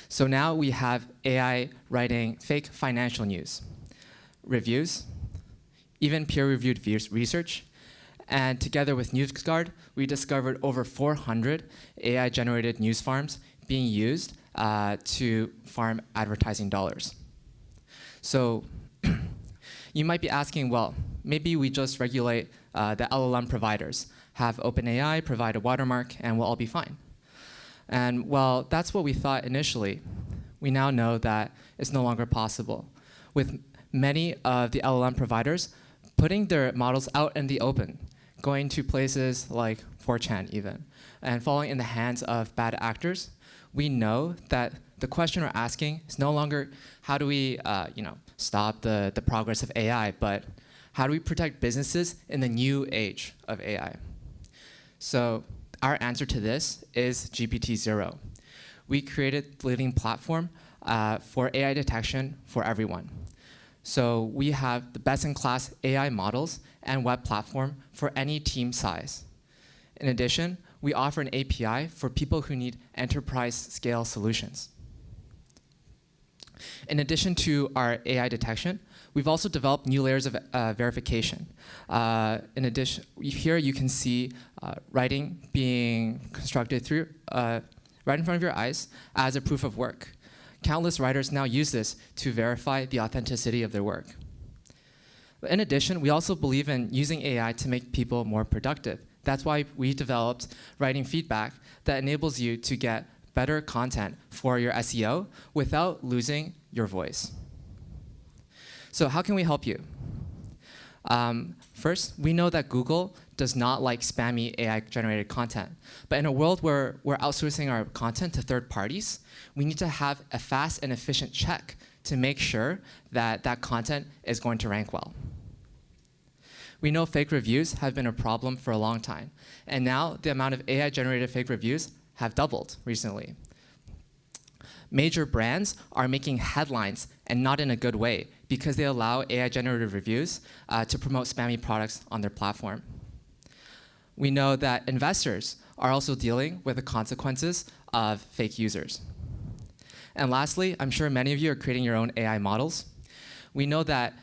So now we have AI writing fake financial news, reviews, even peer-reviewed research, and together with NewsGuard, we discovered over 400 AI-generated news farms being used to farm advertising dollars. So you might be asking, well, maybe we just regulate the LLM providers, have OpenAI provide a watermark, and we'll all be fine. And well, that's what we thought initially. We now know that it's no longer possible. With many of the LLM providers putting their models out in the open, going to places like 4chan even, and falling in the hands of bad actors, we know that the question we're asking is no longer how do we stop the progress of AI, but how do we protect businesses in the new age of AI? So our answer to this is GPTZero. We created the leading platform for AI detection for everyone. So we have the best-in-class AI models and web platform for any team size. In addition, we offer an API for people who need enterprise-scale solutions. In addition to our AI detection, we've also developed new layers of verification. In addition, here you can see writing being constructed through right in front of your eyes as a proof of work. Countless writers now use this to verify the authenticity of their work. But in addition, we also believe in using AI to make people more productive. That's why we developed writing feedback that enables you to get better content for your SEO without losing your voice. So how can we help you? First, we know that Google does not like spammy AI-generated content. But in a world where we're outsourcing our content to third parties, we need to have a fast and efficient check to make sure that that content is going to rank well. We know fake reviews have been a problem for a long time. And now the amount of AI-generated fake reviews have doubled recently. Major brands are making headlines, and not in a good way, because they allow AI-generated reviews to promote spammy products on their platform. We know that investors are also dealing with the consequences of fake users. And lastly, I'm sure many of you are creating your own AI models. We know that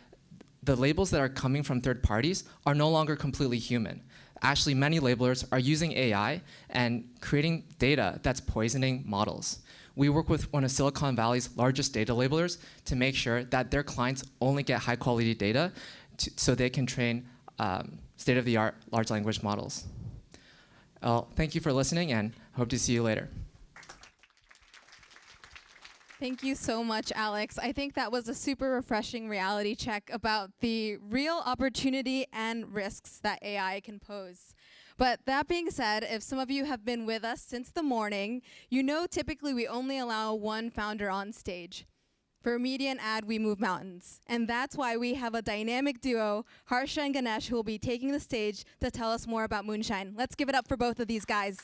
the labels that are coming from third parties are no longer completely human. Actually, many labelers are using AI and creating data that's poisoning models. We work with one of Silicon Valley's largest data labelers to make sure that their clients only get high-quality data so they can train state-of-the-art large language models. Thank you for listening, and hope to see you later. Thank you so much, Alex. I think that was a super refreshing reality check about the real opportunity and risks that AI can pose. But that being said, if some of you have been with us since the morning, you know typically we only allow one founder on stage. For a media and ad, we move mountains. And that's why we have a dynamic duo, Harsha and Ganesh, who will be taking the stage to tell us more about Moonshine. Let's give it up for both of these guys.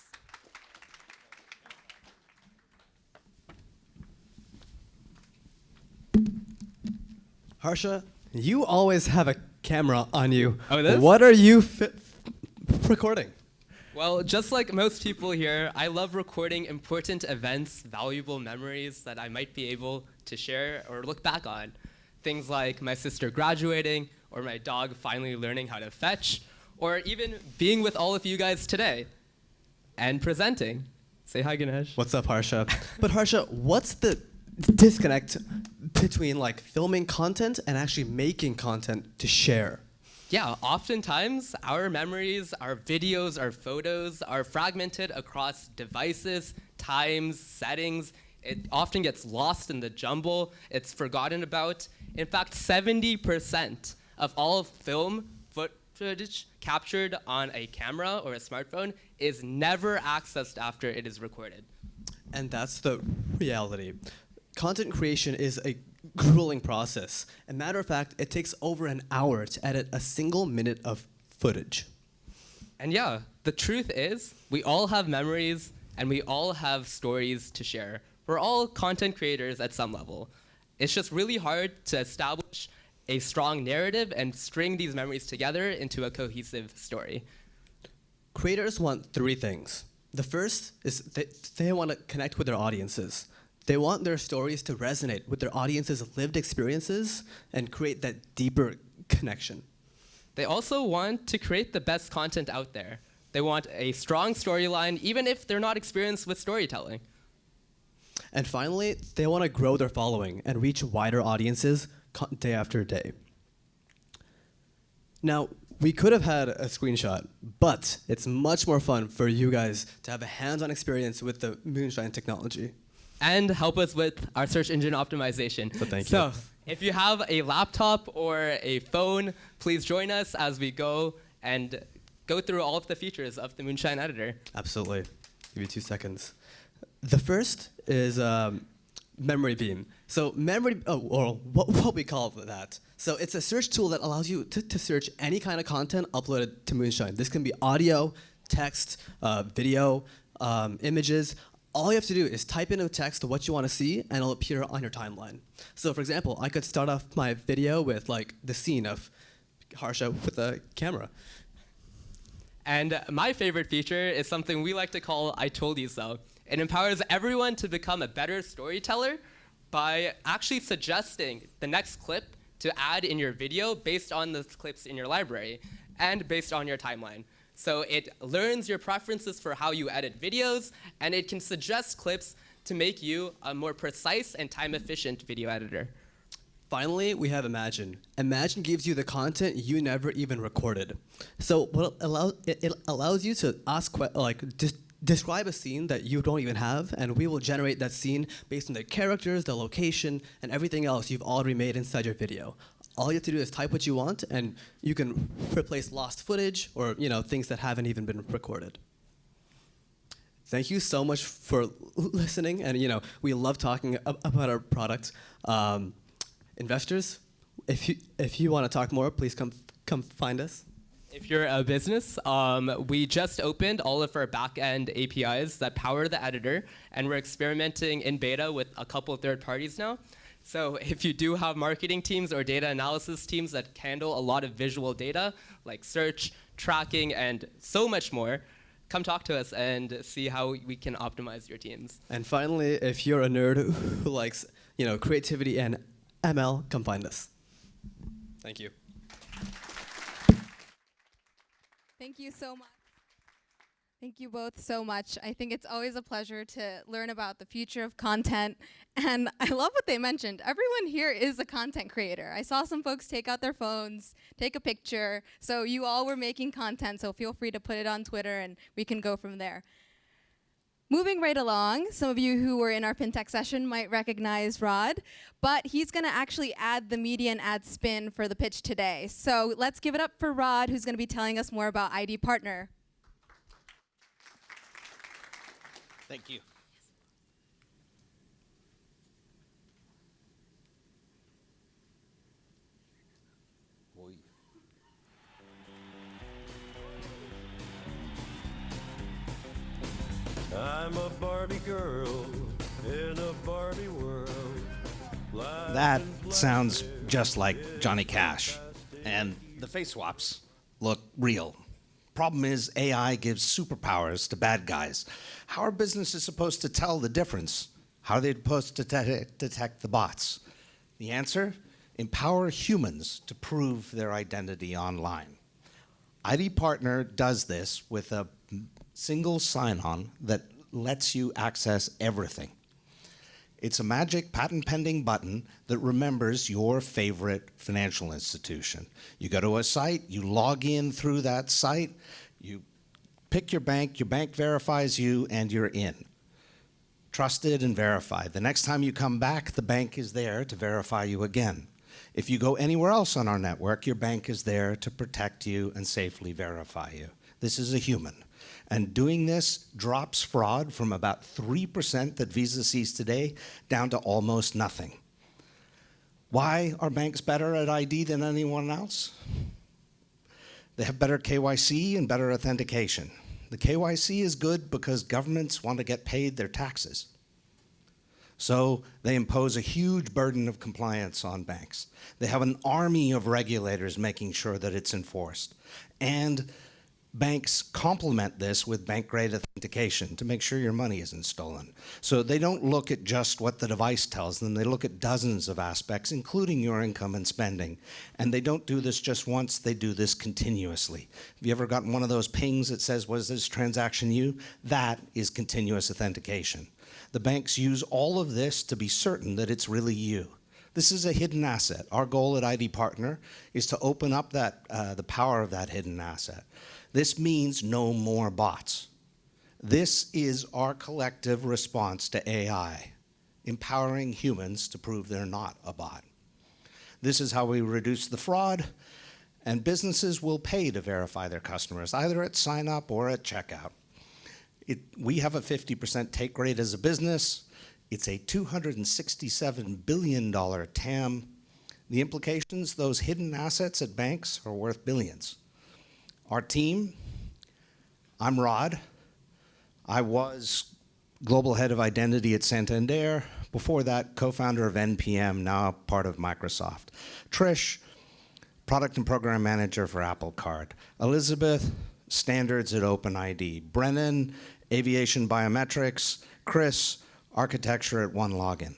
Harsha, you always have a camera on you. Oh, this? What are you recording? Well, just like most people here, I love recording important events, valuable memories that I might be able to share or look back on. Things like my sister graduating, or my dog finally learning how to fetch, or even being with all of you guys today and presenting. Say hi, Ganesh. What's up, Harsha? But Harsha, what's the disconnect between like filming content and actually making content to share? Yeah, oftentimes our memories, our videos, our photos are fragmented across devices, times, settings. It often gets lost in the jumble. It's forgotten about. In fact, 70% of all film footage captured on a camera or a smartphone is never accessed after it is recorded. And that's the reality. Content creation is a grueling process. As a matter of fact, it takes over an hour to edit a single minute of footage. And yeah, the truth is, we all have memories and we all have stories to share. We're all content creators at some level. It's just really hard to establish a strong narrative and string these memories together into a cohesive story. Creators want three things. The first is they want to connect with their audiences. They want their stories to resonate with their audience's lived experiences and create that deeper connection. They also want to create the best content out there. They want a strong storyline, even if they're not experienced with storytelling. And finally, they want to grow their following and reach wider audiences day after day. Now, we could have had a screenshot, but it's much more fun for you guys to have a hands-on experience with the Moonshine technology. And help us with our search engine optimization. So thank you. So if you have a laptop or a phone, please join us as we go and go through all of the features of the Moonshine editor. Absolutely. Give you 2 seconds. The first is Memory Beam. So or what we call that. So it's a search tool that allows you to search any kind of content uploaded to Moonshine. This can be audio, text, video, images. All you have to do is type in a text of what you want to see, and it'll appear on your timeline. So for example, I could start off my video with like the scene of Harsha with a camera. And my favorite feature is something we like to call I Told You So. It empowers everyone to become a better storyteller by actually suggesting the next clip to add in your video based on the clips in your library and based on your timeline. So it learns your preferences for how you edit videos, and it can suggest clips to make you a more precise and time-efficient video editor. Finally, we have Imagine. Imagine gives you the content you never even recorded. So what it allows you to ask, describe a scene that you don't even have, and we will generate that scene based on the characters, the location, and everything else you've already made inside your video. All you have to do is type what you want, and you can replace lost footage or things that haven't even been recorded. Thank you so much for listening, and we love talking about our product. Investors, if you want to talk more, please come find us. If you're a business, we just opened all of our back-end APIs that power the editor, and we're experimenting in beta with a couple of third parties now. So if you do have marketing teams or data analysis teams that handle a lot of visual data, like search, tracking, and so much more, come talk to us and see how we can optimize your teams. And finally, if you're a nerd who likes creativity and ML, come find us. Thank you. Thank you so much. Thank you both so much. I think it's always a pleasure to learn about the future of content. And I love what they mentioned. Everyone here is a content creator. I saw some folks take out their phones, take a picture. So you all were making content, so feel free to put it on Twitter and we can go from there. Moving right along, some of you who were in our FinTech session might recognize Rod, but he's going to actually add the media and ad spin for the pitch today. So let's give it up for Rod, who's going to be telling us more about IDPartner. Thank you. I'm a Barbie girl in a Barbie world. That sounds just like Johnny Cash. And the face swaps look real. Problem is, AI gives superpowers to bad guys. How are businesses supposed to tell the difference? How are they supposed to detect the bots? The answer? Empower humans to prove their identity online. IDPartner does this with a single sign-on that lets you access everything. It's a magic patent-pending button that remembers your favorite financial institution. You go to a site, you log in through that site, you pick your bank verifies you, and you're in. Trusted and verified. The next time you come back, the bank is there to verify you again. If you go anywhere else on our network, your bank is there to protect you and safely verify you. This is a human. And doing this drops fraud from about 3% that Visa sees today down to almost nothing. Why are banks better at ID than anyone else? They have better KYC and better authentication. The KYC is good because governments want to get paid their taxes. So they impose a huge burden of compliance on banks. They have an army of regulators making sure that it's enforced. And Banks complement this with bank-grade authentication to make sure your money isn't stolen. So they don't look at just what the device tells them. They look at dozens of aspects, including your income and spending. And they don't do this just once. They do this continuously. Have you ever gotten one of those pings that says, was this transaction you? That is continuous authentication. The banks use all of this to be certain that it's really you. This is a hidden asset. Our goal at IDPartner is to open up the power of that hidden asset. This means no more bots. This is our collective response to AI, empowering humans to prove they're not a bot. This is how we reduce the fraud, and businesses will pay to verify their customers, either at sign up or at checkout. We have a 50% take rate as a business. It's a $267 billion TAM. The implications, those hidden assets at banks are worth billions. Our team, I'm Rod. I was global head of identity at Santander. Before that, co-founder of NPM, now part of Microsoft. Trish, product and program manager for Apple Card. Elizabeth, standards at OpenID. Brennan, aviation biometrics. Chris, architecture at OneLogin.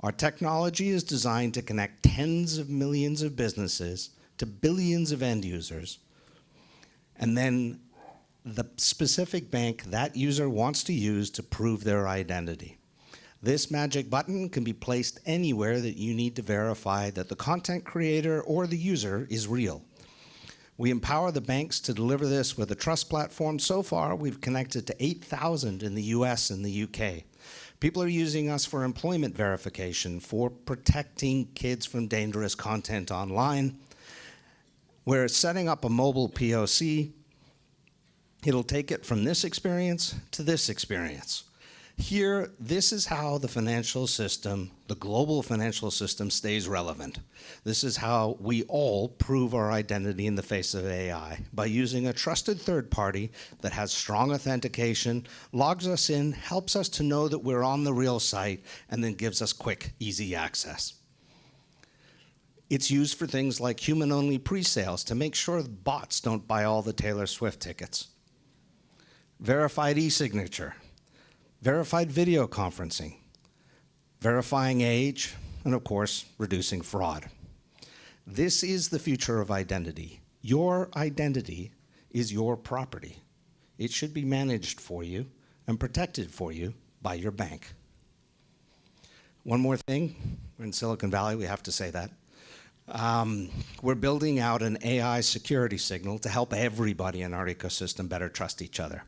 Our technology is designed to connect tens of millions of businesses to billions of end users. And then the specific bank that user wants to use to prove their identity. This magic button can be placed anywhere that you need to verify that the content creator or the user is real. We empower the banks to deliver this with a trust platform. So far, we've connected to 8,000 in the US and the UK. People are using us for employment verification, for protecting kids from dangerous content online. We're setting up a mobile POC. It'll take it from this experience to this experience. Here, this is how the financial system, the global financial system, stays relevant. This is how we all prove our identity in the face of AI, by using a trusted third party that has strong authentication, logs us in, helps us to know that we're on the real site, and then gives us quick, easy access. It's used for things like human-only pre-sales to make sure the bots don't buy all the Taylor Swift tickets. Verified e-signature. Verified video conferencing, verifying age, and of course, reducing fraud. This is the future of identity. Your identity is your property. It should be managed for you and protected for you by your bank. One more thing, we're in Silicon Valley, we have to say that. We're building out an AI security signal to help everybody in our ecosystem better trust each other.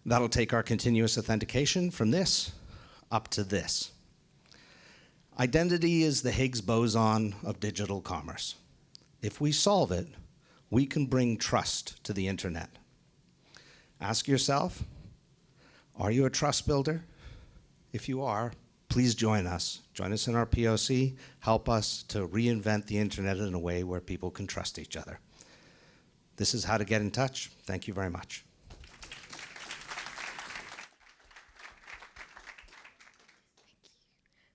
That'll take our continuous authentication from this up to this. Identity is the Higgs boson of digital commerce. If we solve it, we can bring trust to the internet. Ask yourself, are you a trust builder? If you are, please join us. Join us in our POC. Help us to reinvent the internet in a way where people can trust each other. This is how to get in touch. Thank you very much.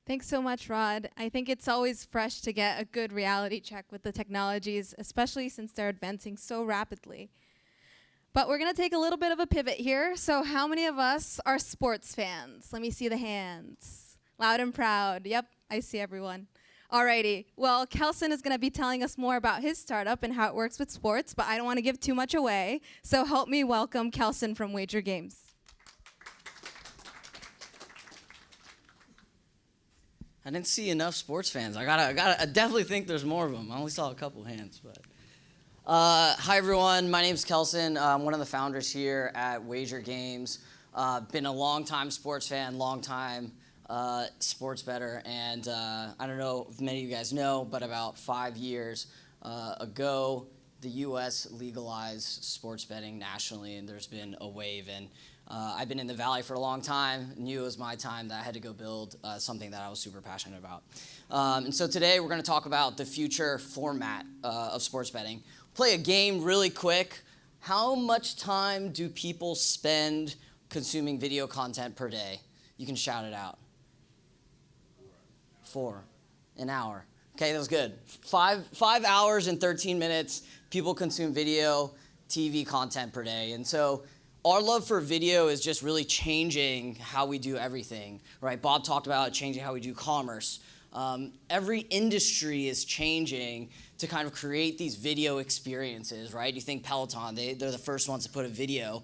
Thanks so much, Rod. I think it's always fresh to get a good reality check with the technologies, especially since they're advancing so rapidly. But we're going to take a little bit of a pivot here. So how many of us are sports fans? Let me see the hands. Loud and proud. Yep, I see everyone. Alrighty. Well, Kelson is going to be telling us more about his startup and how it works with sports, but I don't want to give too much away. So help me welcome Kelson from Wager Games. I didn't see enough sports fans. I definitely think there's more of them. I only saw a couple hands, but. Hi everyone, my name's Kelson. I'm one of the founders here at Wager Games. Been a long-time sports fan, long-time sports bettor, and I don't know if many of you guys know, but about 5 years ago, the US legalized sports betting nationally, and there's been a wave. And I've been in the Valley for a long time, knew it was my time that I had to go build something that I was super passionate about. And so today we're gonna talk about the future format of sports betting. Play a game really quick. How much time do people spend consuming video content per day? You can shout it out. 4, an hour. Okay, that was good. 5 hours and 13 minutes, people consume video. TV content per day. And so our love for video is just really changing how we do everything, right? Bob talked about changing how we do commerce. Every industry is changing to kind of create these video experiences, right? You think Peloton, they're the first ones to put a video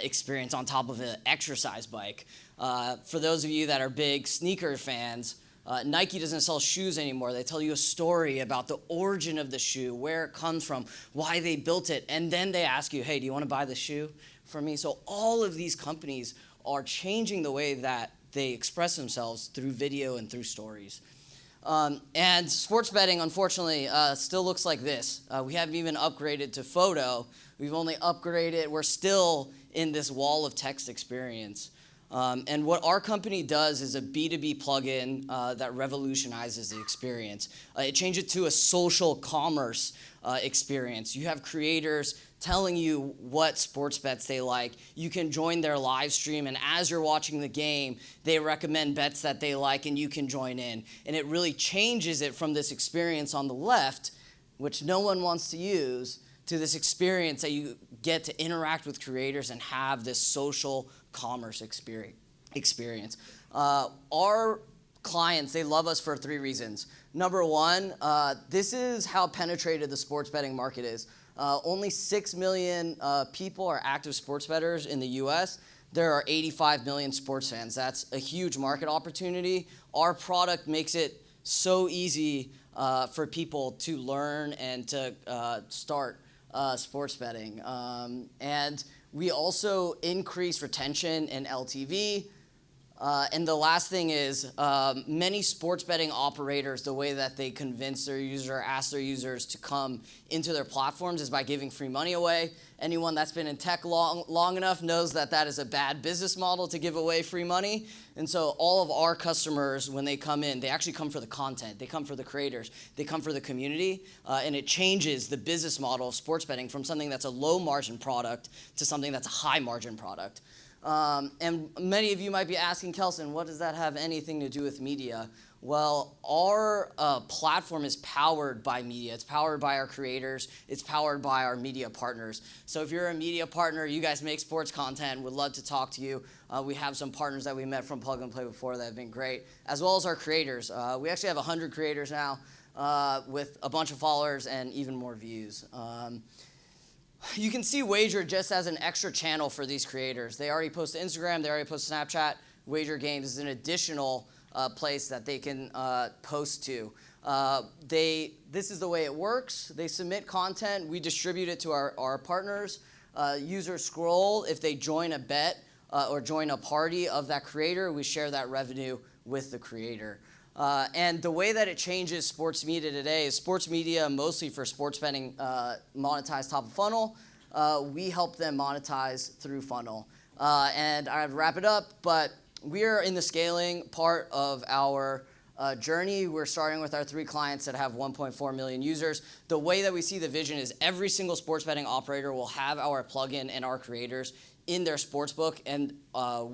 experience on top of an exercise bike. For those of you that are big sneaker fans, Nike doesn't sell shoes anymore. They tell you a story about the origin of the shoe, where it comes from, why they built it, and then they ask you, hey, do you want to buy the shoe from me? So all of these companies are changing the way that they express themselves through video and through stories. And sports betting, unfortunately, still looks like this. We haven't even upgraded to photo. We've only upgraded, we're still in this wall of text experience. And what our company does is a B2B plugin that revolutionizes the experience. It changes it to a social commerce experience. You have creators telling you what sports bets they like. You can join their live stream, and as you're watching the game, they recommend bets that they like, and you can join in. And it really changes it from this experience on the left, which no one wants to use, to this experience that you get to interact with creators and have this social commerce experience. Our clients, they love us for 3 reasons. Number one, this is how penetrated the sports betting market is. Only 6 million people are active sports bettors in the US. There are 85 million sports fans. That's a huge market opportunity. Our product makes it so easy for people to learn and to start sports betting. And we also increase retention in LTV. And the last thing is many sports betting operators, the way that they convince their user, ask their users to come into their platforms is by giving free money away. Anyone that's been in tech long enough knows that that is a bad business model to give away free money. And so all of our customers, when they come in, they actually come for the content. They come for the creators. They come for the community. And it changes the business model of sports betting from something that's a low margin product to something that's a high margin product. And many of you might be asking, Kelson, what does that have anything to do with media? Well, our platform is powered by media. It's powered by our creators. It's powered by our media partners. So if you're a media partner, you guys make sports content, would love to talk to you. We have some partners that we met from Plug and Play before that have been great, as well as our creators. We actually have 100 creators now with a bunch of followers and even more views. You can see Wager just as an extra channel for these creators. They already post to Instagram, they already post to Snapchat. Wager Games is an additional place that they can post to. This is the way it works. They submit content, we distribute it to our partners. Users scroll. If they join a bet or join a party of that creator, we share that revenue with the creator. And the way that it changes sports media today is sports media, mostly for sports betting, monetize top of funnel. We help them monetize through funnel. And I'd wrap it up, but we are in the scaling part of our journey. We're starting with our 3 clients that have 1.4 million users. The way that we see the vision is every single sports betting operator will have our plugin and our creators in their sportsbook, and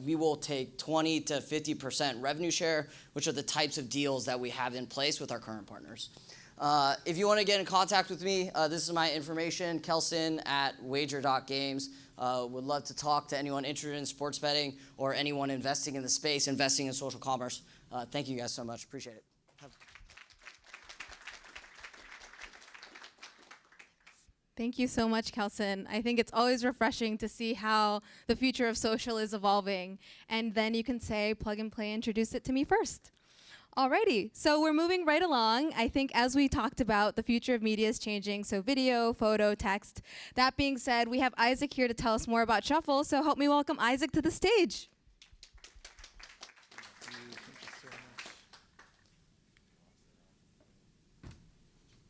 we will take 20 to 50% revenue share, which are the types of deals that we have in place with our current partners. If you want to get in contact with me, this is my information, kelson@wager.games. Would love to talk to anyone interested in sports betting or anyone investing in the space, investing in social commerce. Thank you guys so much. Appreciate it. Thank you so much, Kelson. I think it's always refreshing to see how the future of social is evolving. And then you can say, Plug and Play introduced it to me first. Alrighty, so we're moving right along. I think as we talked about, the future of media is changing, so video, photo, text. That being said, we have Isaac here to tell us more about Shuffl, so help me welcome Isaac to the stage.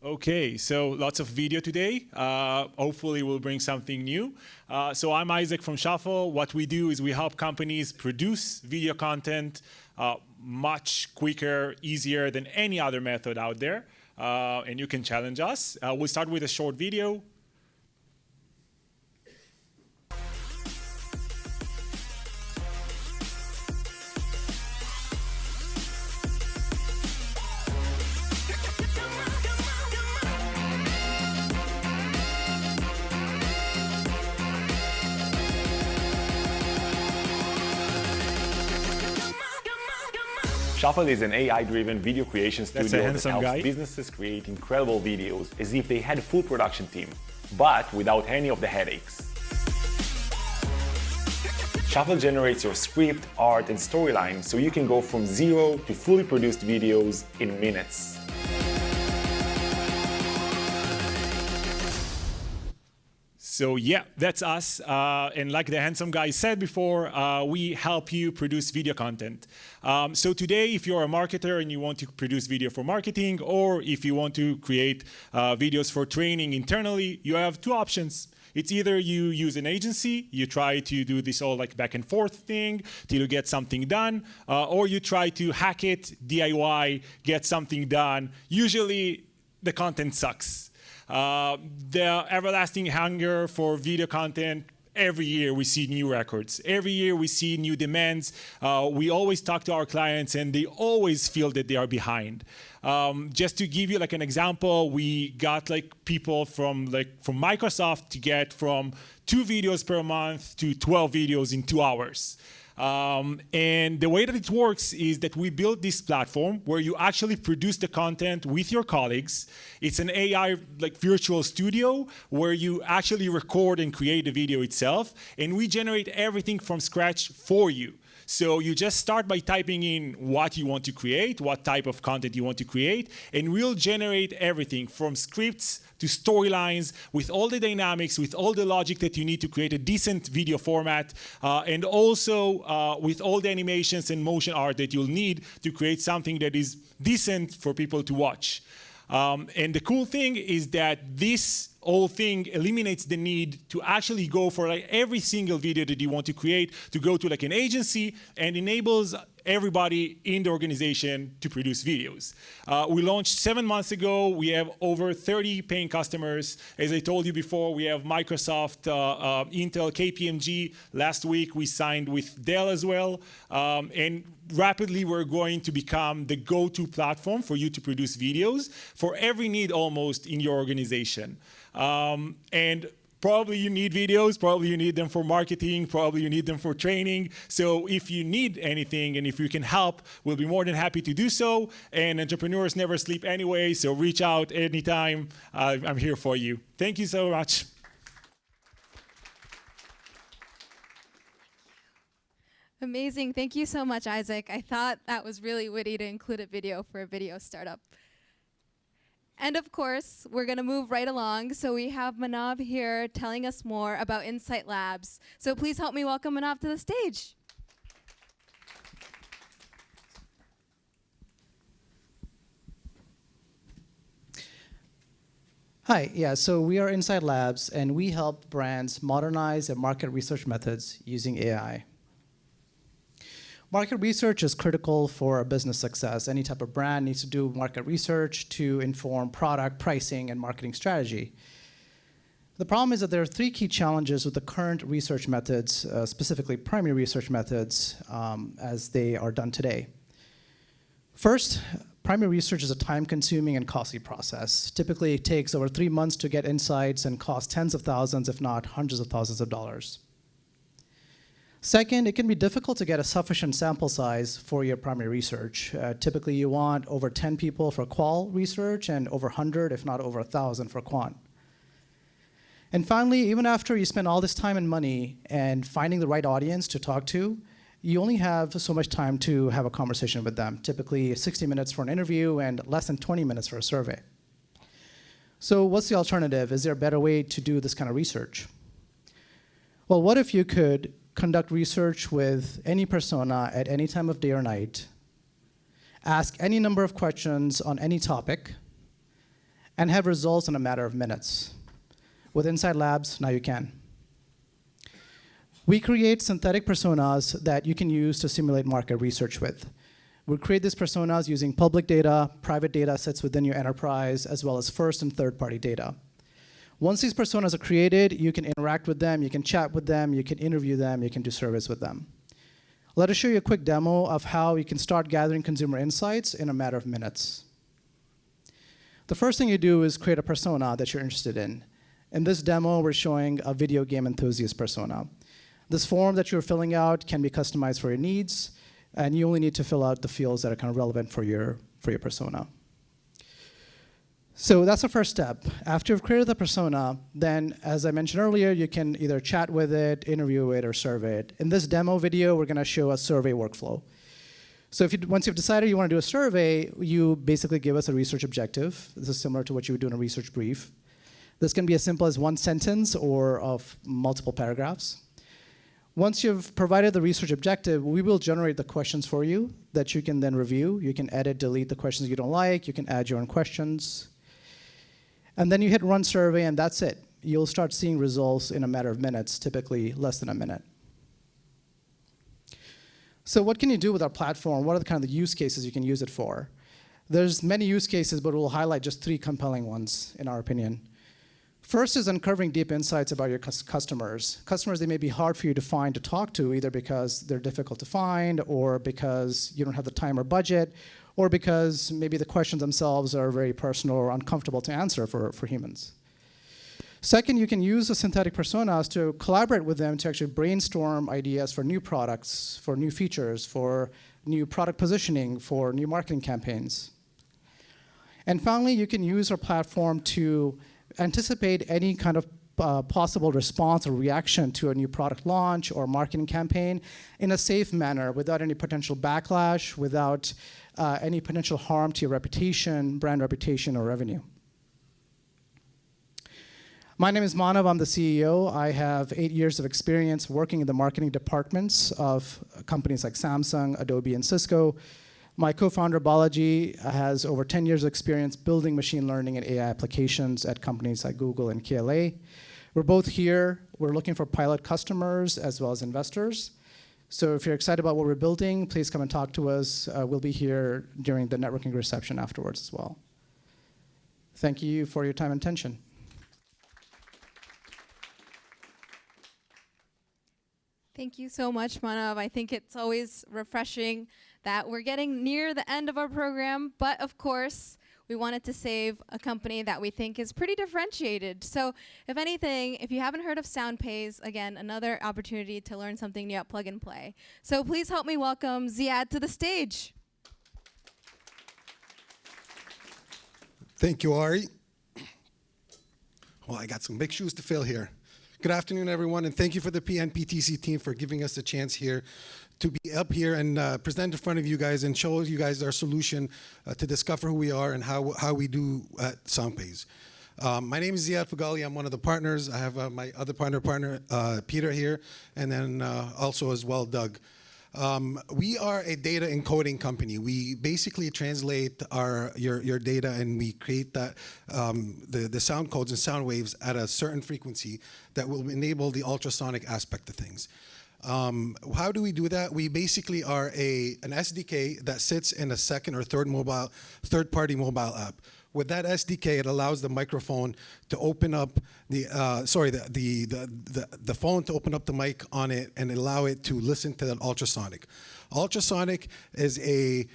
Okay, so lots of video today. Hopefully we'll bring something new. So I'm Isaac from Shuffl. What we do is we help companies produce video content much quicker, easier than any other method out there. And you can challenge us. We'll start with a short video. Shuffl is an AI-driven video creation That's a studio that handsome helps guy. businesses create incredible videos as if they had a full production team, but without any of the headaches. Shuffl generates your script, art, and storyline so you can go from zero to fully produced videos in minutes. So yeah, that's us. And like the handsome guy said before, we help you produce video content. So today, if you're a marketer and you want to produce video for marketing, or if you want to create videos for training internally, you have two options. It's either you use an agency, you try to do this all like back and forth thing till you get something done, or you try to hack it, DIY, get something done. Usually the content sucks. The everlasting hunger for video content, every year we see new records. Every year we see new demands. We always talk to our clients and they always feel that they are behind. Just to give you like an example, we got like people from Microsoft to get from 2 videos per month to 12 videos in 2 hours. And the way that it works is that we built this platform where you actually produce the content with your colleagues. It's an AI like virtual studio where you actually record and create the video itself, and we generate everything from scratch for you. So you just start by typing in what you want to create, what type of content you want to create, and we'll generate everything from scripts to storylines with all the dynamics, with all the logic that you need to create a decent video format, and also with all the animations and motion art that you'll need to create something that is decent for people to watch. And the cool thing is that this whole thing eliminates the need to actually go for like every single video that you want to create to go to like an agency, and enables everybody in the organization to produce videos. We launched 7 months ago. We have over 30 paying customers. As I told you before, we have Microsoft, Intel, KPMG. Last week we signed with Dell as well. And rapidly we're going to become the go-to platform for you to produce videos for every need almost in your organization. And probably you need videos, probably you need them for marketing, probably you need them for training. So if you need anything and if you can help, we'll be more than happy to do so. And entrepreneurs never sleep anyway, so reach out anytime. I'm here for you. Thank you so much. Amazing. Thank you so much, Isaac. I thought that was really witty to include a video for a video startup. And of course, we're going to move right along. So we have Manav here telling us more about Insyt Labs. So please help me welcome Manav to the stage. Hi, yeah, so we are Insyt Labs, and we help brands modernize their market research methods using AI. Market research is critical for business success. Any type of brand needs to do market research to inform product, pricing, and marketing strategy. The problem is that there are 3 key challenges with the current research methods, specifically primary research methods, as they are done today. First, primary research is a time-consuming and costly process. Typically, it takes over 3 months to get insights and costs tens of thousands, if not hundreds of thousands of dollars. Second, it can be difficult to get a sufficient sample size for your primary research. Typically, you want over 10 people for qual research and over 100, if not over 1,000 for quant. And finally, even after you spend all this time and money and finding the right audience to talk to, you only have so much time to have a conversation with them, typically 60 minutes for an interview and less than 20 minutes for a survey. So what's the alternative? Is there a better way to do this kind of research? Well, what if you could conduct research with any persona at any time of day or night, ask any number of questions on any topic, and have results in a matter of minutes? With Insyt Labs, now you can. We create synthetic personas that you can use to simulate market research with. We create these personas using public data, private data sets within your enterprise, as well as first and third-party data. Once these personas are created, you can interact with them, you can chat with them, you can interview them, you can do surveys with them. Let us show you a quick demo of how you can start gathering consumer insights in a matter of minutes. The first thing you do is create a persona that you're interested in. In this demo, we're showing a video game enthusiast persona. This form that you're filling out can be customized for your needs. And you only need to fill out the fields that are kind of relevant for your persona. So that's the first step. After you've created the persona, then, as I mentioned earlier, you can either chat with it, interview it, or survey it. In this demo video, we're going to show a survey workflow. So once you've decided you want to do a survey, you basically give us a research objective. This is similar to what you would do in a research brief. This can be as simple as one sentence or of multiple paragraphs. Once you've provided the research objective, we will generate the questions for you that you can then review. You can edit, delete the questions you don't like. You can add your own questions. And then you hit run survey, and that's it. You'll start seeing results in a matter of minutes, typically less than a minute. So what can you do with our platform? What are the kind of the use cases you can use it for? There's many use cases, but we'll highlight just 3 compelling ones, in our opinion. First is uncovering deep insights about your customers. Customers, they may be hard for you to find to talk to, either because they're difficult to find, or because you don't have the time or budget, or because maybe the questions themselves are very personal or uncomfortable to answer for humans. Second, you can use the synthetic personas to collaborate with them to actually brainstorm ideas for new products, for new features, for new product positioning, for new marketing campaigns. And finally, you can use our platform to anticipate any kind of possible response or reaction to a new product launch or marketing campaign in a safe manner, without any potential backlash, without any potential harm to your reputation, brand reputation, or revenue. My name is Manav. I'm the CEO. I have 8 years of experience working in the marketing departments of companies like Samsung, Adobe, and Cisco. My co-founder, Balaji, has over 10 years of experience building machine learning and AI applications at companies like Google and KLA. We're both here. We're looking for pilot customers as well as investors. So if you're excited about what we're building, please come and talk to us. We'll be here during the networking reception afterwards as well. Thank you for your time and attention. Thank you so much, Manav. I think it's always refreshing that we're getting near the end of our program, but of course, we wanted to save a company that we think is pretty differentiated. So if anything, if you haven't heard of SoundPay, again, another opportunity to learn something new at Plug and Play. So please help me welcome Ziad to the stage. Thank you, Ari. Well, I got some big shoes to fill here. Good afternoon, everyone, and thank you for the PNPTC team for giving us the chance here to be up here and present in front of you guys and show you guys our solution to discover who we are and how we do at SoundPay. My name is Ziad Fugali. I'm one of the partners. I have my other partner, Peter here, and then also as well, Doug. We are a data encoding company. We basically translate your data, and we create that the sound codes and sound waves at a certain frequency that will enable the ultrasonic aspect of things. How do we do that? We basically are an SDK that sits in a second or third-party mobile app. With that SDK, it allows the microphone to open up the phone to open up the mic on it and allow it to listen to that ultrasonic. Ultrasonic is a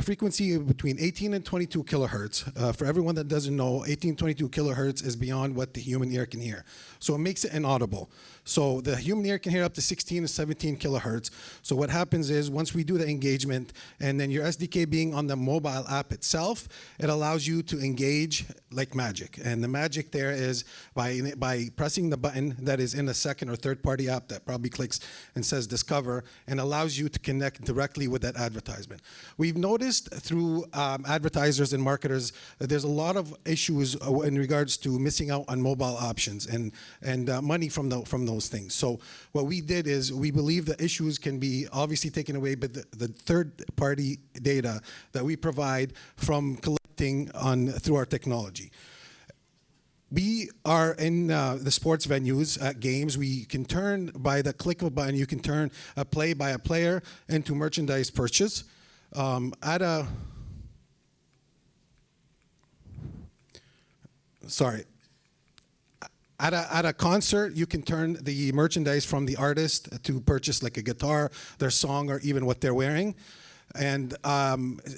frequency between 18 and 22 kilohertz. For everyone that doesn't know, 18, 22 kilohertz is beyond what the human ear can hear. So it makes it inaudible. So the human ear can hear up to 16 to 17 kilohertz. So what happens is once we do the engagement, and then your SDK being on the mobile app itself, it allows you to engage like magic. And the magic there is by pressing the button that is in a second or third party app that probably clicks and says discover, and allows you to connect directly with that advertisement. We've noticed through advertisers and marketers that there's a lot of issues in regards to missing out on mobile options and money from those things. So what we did is we believe the issues can be obviously taken away, but the third-party data that we provide from collecting through our technology. We are in the sports venues at games. We can turn, by the click of a button, you can turn a play by a player into merchandise purchase. At a concert, you can turn the merchandise from the artist to purchase like a guitar, their song, or even what they're wearing. And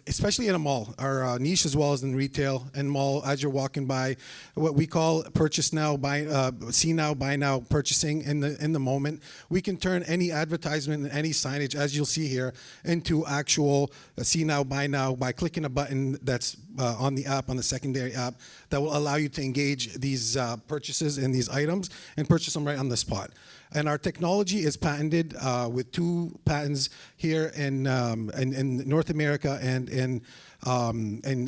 especially in a mall, our niche as well as in retail and mall, as you're walking by, what we call purchase now, buy, see now, buy now, purchasing in the moment. We can turn any advertisement and any signage, as you'll see here, into actual see now, buy now by clicking a button that's on the app, on the secondary app, that will allow you to engage these purchases and these items and purchase them right on the spot. And our technology is patented with 2 patents here in North America and in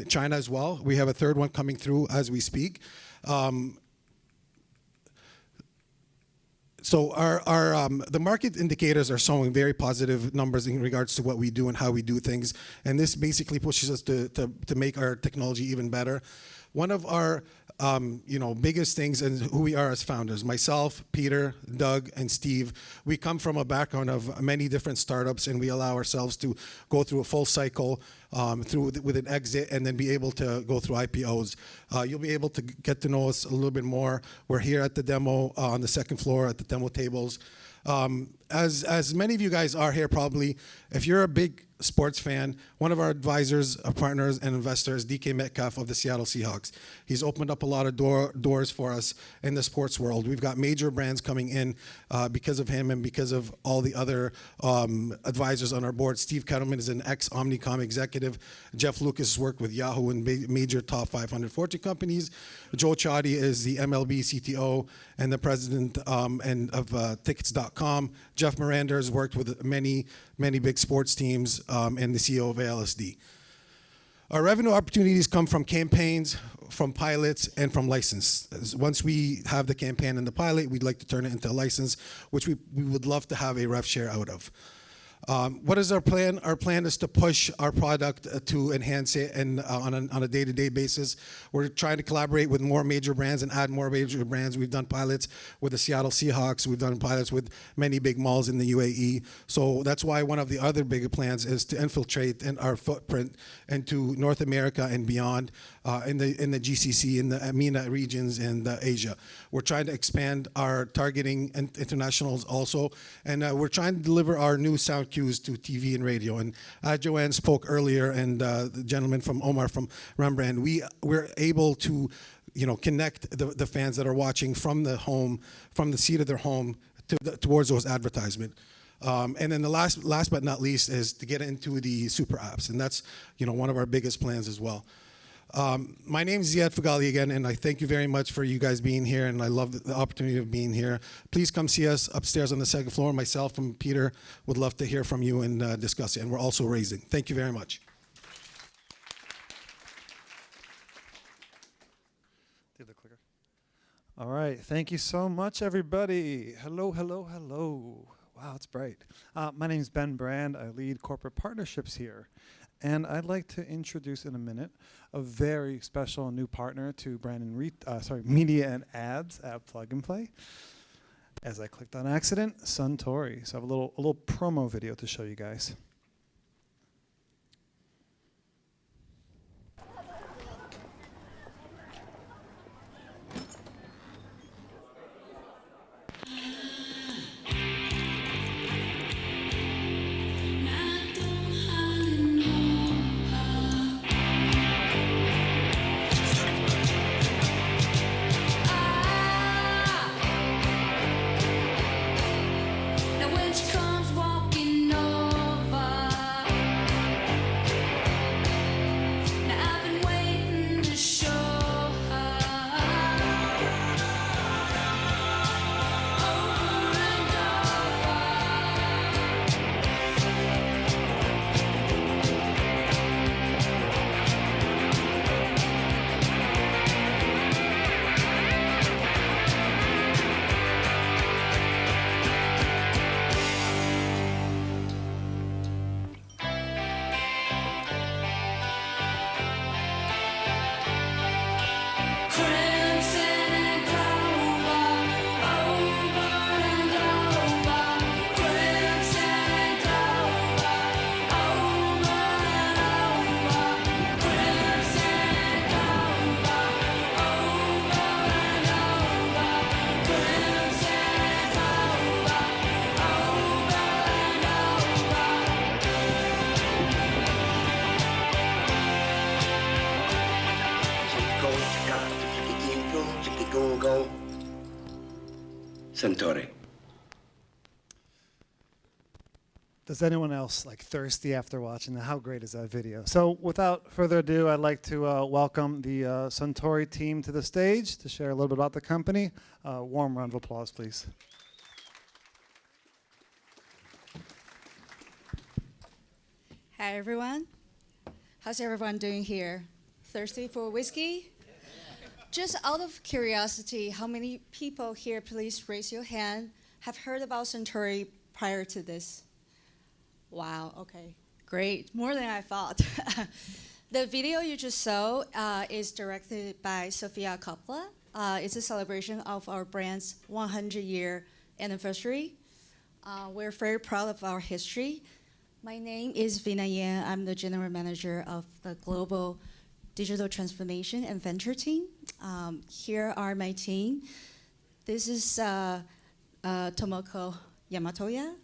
China as well. We have a 3rd one coming through as we speak. So the market indicators are showing very positive numbers in regards to what we do and how we do things. And this basically pushes us to make our technology even better. One of our biggest things and who we are as founders, myself, Peter, Doug, and Steve, we come from a background of many different startups, and we allow ourselves to go through a full cycle with an exit and then be able to go through IPOs. You'll be able to get to know us a little bit more. We're here at the demo on the 2nd floor at the demo tables. As many of you guys are here probably, if you're a big sports fan, one of our advisors, our partners, and investors, DK Metcalf of the Seattle Seahawks. He's opened up a lot of doors for us in the sports world. We've got major brands coming in because of him and because of all the other advisors on our board. Steve Kettleman is an ex-Omnicom executive. Jeff Lucas worked with Yahoo and major top 500 Fortune companies. Joe Chadi is the MLB CTO and the president of Tickets.com. Jeff Miranda has worked with many big sports teams and the CEO of ALSD. Our revenue opportunities come from campaigns, from pilots, and from license. Once we have the campaign and the pilot, we'd like to turn it into a license, which we would love to have a rev share out of. What is our plan? Our plan is to push our product to enhance it and on a day-to-day basis. We're trying to collaborate with more major brands and add more major brands. We've done pilots with the Seattle Seahawks. We've done pilots with many big malls in the UAE. So that's why one of the other bigger plans is to infiltrate our footprint into North America and beyond in the GCC, in the MENA regions, and Asia. We're trying to expand our targeting internationals also, and we're trying to deliver our new sound cues to TV and radio. And Joanne spoke earlier, and the gentleman from Omar from Rembrand, we're able to connect the fans that are watching from the home, from the seat of their home towards those advertisements. And then the last but not least is to get into the super apps, and that's one of our biggest plans as well. My name is Ziad Fagali again, and I thank you very much for you guys being here, and I love the opportunity of being here. Please come see us upstairs on the 2nd floor. Myself and Peter would love to hear from you and discuss it, and we're also raising. Thank you very much. All right, thank you so much, everybody. Hello, hello, hello. Wow, it's bright. My name is Ben Brand. I lead corporate partnerships here. And I'd like to introduce in a minute a very special new partner to media and ads at Plug and Play. As I clicked on accident, Suntory. So I have a little promo video to show you guys. Now when she comes walking over Suntory. Does anyone else thirsty after watching that? How great is that video? So without further ado, I'd like to welcome the Suntory team to the stage to share a little bit about the company. Warm round of applause, please. Hi, everyone. How's everyone doing here? Thirsty for whiskey? Just out of curiosity, how many people here, please raise your hand, have heard about Suntory prior to this? Wow, okay, great, more than I thought. The video you just saw is directed by Sofia Coppola. It's a celebration of our brand's 100-year anniversary. We're very proud of our history. My name is Vina Yan. I'm the General Manager of the Global Digital Transformation and Venture team. Here are my team. This is Tomoko Yamatoya,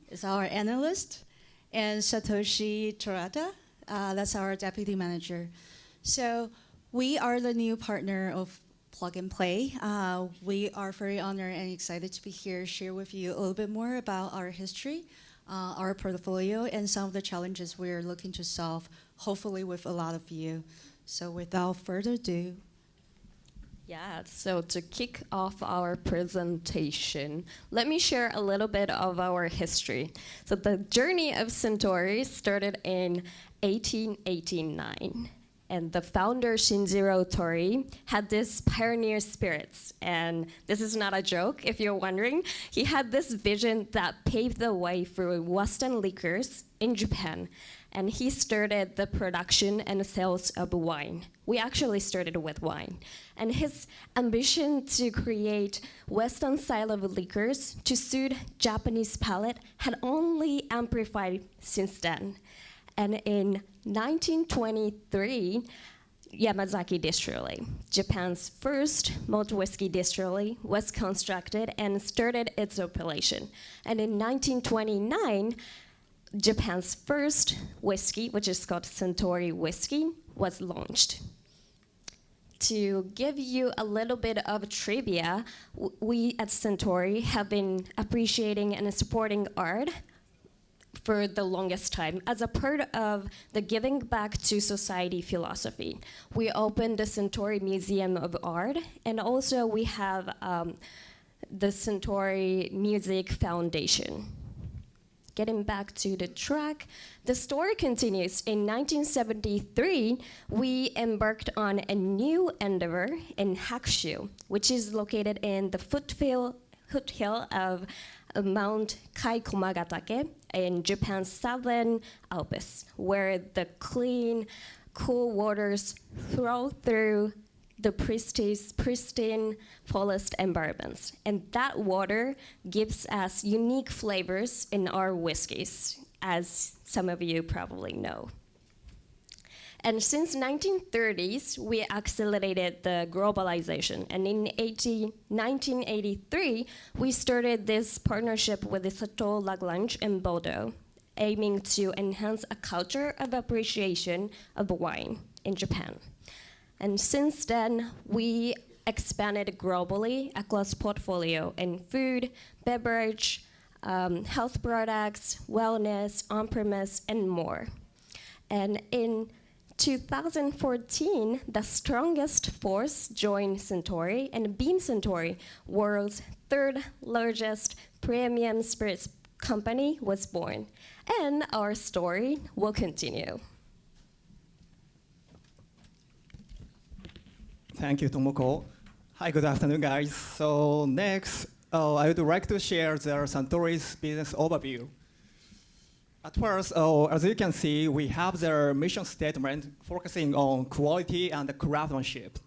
is our analyst, and Satoshi Terada, that's our deputy manager. So we are the new partner of Plug and Play. We are very honored and excited to be here, share with you a little bit more about our history, our portfolio, and some of the challenges we're looking to solve, hopefully with a lot of you. So without further ado. Yeah, so to kick off our presentation, let me share a little bit of our history. So the journey of Suntory started in 1889. And the founder, Shinjiro Tori, had this pioneer spirits. And this is not a joke, if you're wondering. He had this vision that paved the way for Western liquors in Japan. And he started the production and sales of wine. We actually started with wine. And his ambition to create Western style of liquors to suit Japanese palate had only amplified since then. And in 1923, Yamazaki Distillery, Japan's first malt whiskey distillery, was constructed and started its operation. And in 1929, Japan's first whiskey, which is called Suntory whiskey, was launched. To give you a little bit of trivia, we at Suntory have been appreciating and supporting art for the longest time as a part of the giving back to society philosophy. We opened the Suntory Museum of Art, and also we have the Suntory Music Foundation. Getting back to the track, the story continues. In 1973, we embarked on a new endeavor in Hakushu, which is located in the foothill of Mount Kaikomagatake in Japan's southern Alps, where the clean, cool waters flow through the pristine forest environments. And that water gives us unique flavors in our whiskeys, as some of you probably know. And since 1930s, we accelerated the globalization. And in 1983, we started this partnership with the Chateau Lagrange in Bordeaux, aiming to enhance a culture of appreciation of wine in Japan. And since then, we expanded globally across portfolio in food, beverage, health products, wellness, on-premise, and more. And in 2014, the strongest force joined Suntory, and Beam Suntory, world's third largest premium spirits company, was born. And our story will continue. Thank you, Tomoko. Hi, good afternoon, guys. So next, I would like to share the Suntory's business overview. At first, as you can see, we have their mission statement focusing on quality and craftsmanship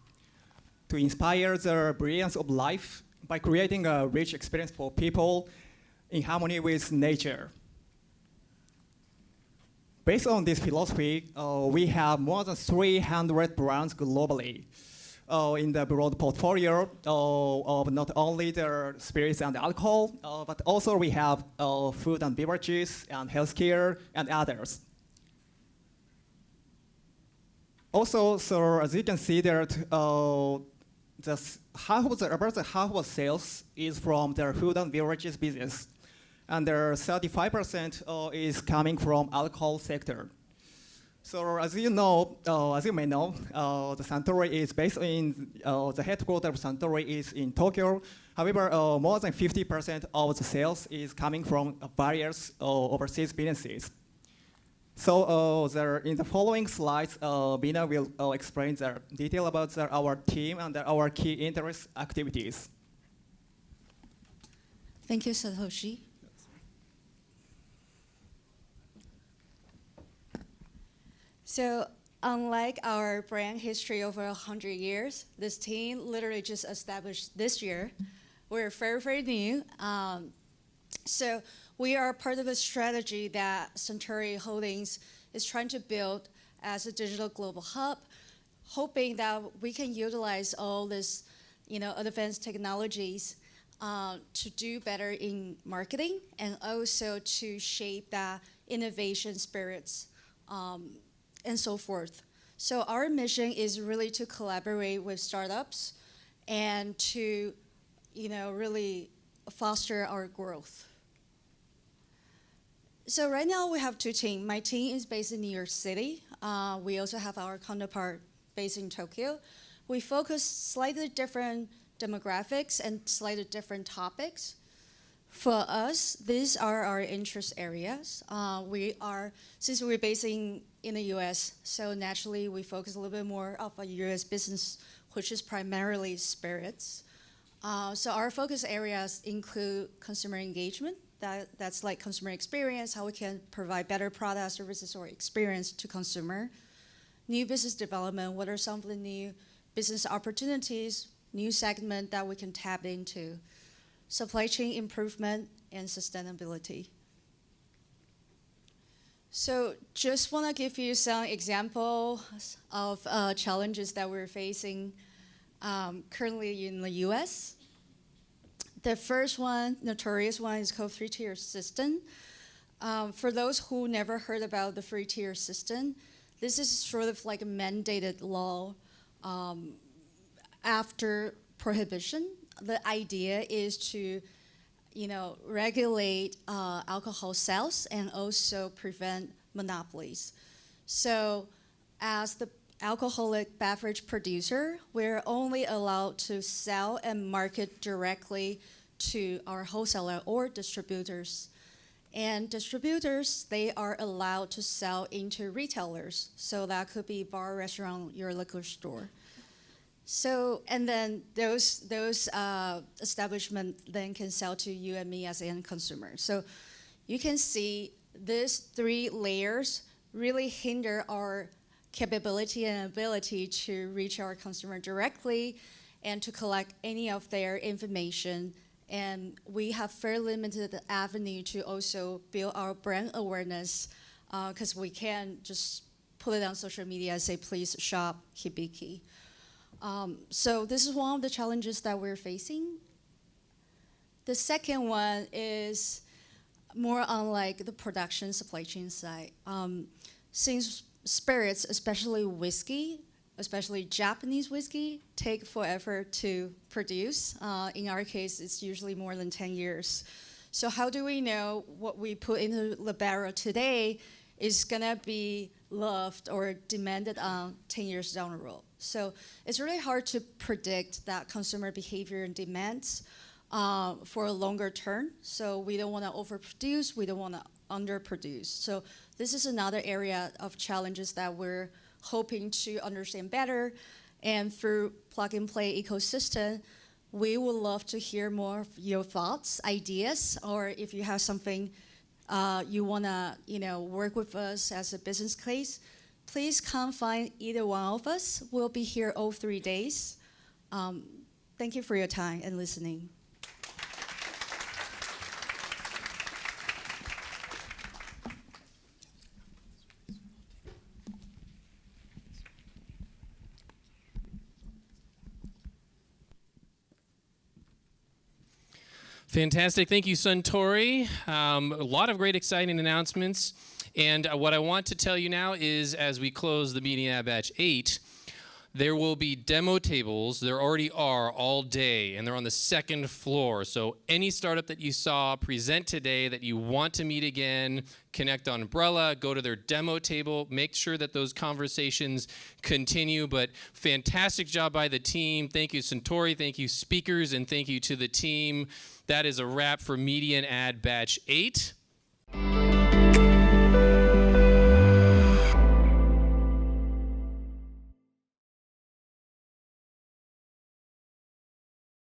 to inspire the brilliance of life by creating a rich experience for people in harmony with nature. Based on this philosophy, we have more than 300 brands globally in the broad portfolio of not only the spirits and alcohol, but also we have food and beverages and healthcare and others. Also, so as you can see that the about half of sales is from their food and beverages business, and their 35% is coming from alcohol sector. So as you know, as you may know, the Suntory is based in, the headquarters of Suntory is in Tokyo. However, more than 50% of the sales is coming from various overseas businesses. So in the following slides, Bina will explain the detail about our team and our key interest activities. Thank you, Satoshi. So unlike our brand history over 100 years, this team literally just established this year. We're very, very new. So we are part of a strategy that Suntory Holdings is trying to build as a digital global hub, hoping that we can utilize all this, advanced technologies to do better in marketing and also to shape that innovation spirits and so forth. So our mission is really to collaborate with startups and to, really foster our growth. So right now we have two teams. My team is based in New York City. We also have our counterpart based in Tokyo. We focus slightly different demographics and slightly different topics. For us, these are our interest areas. Since we're based in the US, so naturally we focus a little bit more of a US business, which is primarily spirits. So our focus areas include consumer engagement. That's like consumer experience, how we can provide better products, services, or experience to consumer. New business development, what are some of the new business opportunities, new segment that we can tap into. Supply chain improvement and sustainability. So just want to give you some examples of challenges that we're facing currently in the US. The first one, notorious one, is called three-tier system. For those who never heard about the three-tier system, this is sort of like a mandated law after prohibition. The idea is to, regulate alcohol sales and also prevent monopolies. So as the alcoholic beverage producer, we're only allowed to sell and market directly to our wholesaler or distributors. And distributors, they are allowed to sell into retailers. So that could be bar, restaurant, your liquor store. So, and then those establishments then can sell to you and me as end consumer. So you can see these three layers really hinder our capability and ability to reach our consumer directly and to collect any of their information. And we have very limited avenue to also build our brand awareness because we can't just put it on social media and say, please shop Hibiki. So this is one of the challenges that we're facing. The second one is more on like the production supply chain side. Since spirits, especially whiskey, especially Japanese whiskey, take forever to produce. In our case, it's usually more than 10 years. So how do we know what we put into the barrel today is gonna be loved or demanded on 10 years down the road? So it's really hard to predict that consumer behavior and demands for a longer term. So we don't wanna overproduce, we don't wanna underproduce. So this is another area of challenges that we're hoping to understand better. And through plug-and-play ecosystem, we would love to hear more of your thoughts, ideas, or if you have something you wanna work with us as a business case, please come find either one of us. We'll be here all 3 days. Thank you for your time and listening. Fantastic. Thank you, Suntory. A lot of great, exciting announcements. And what I want to tell you now is, as we close the meeting at batch 8, There will be demo tables. There already are all day, and they're on the second floor. So any startup that you saw present today that you want to meet again, connect on Umbrella, go to their demo table, make sure that those conversations continue. But fantastic job by the team. Thank you, Suntory. Thank you, speakers, and thank you to the team. That is a wrap for Media and Ad Batch 8.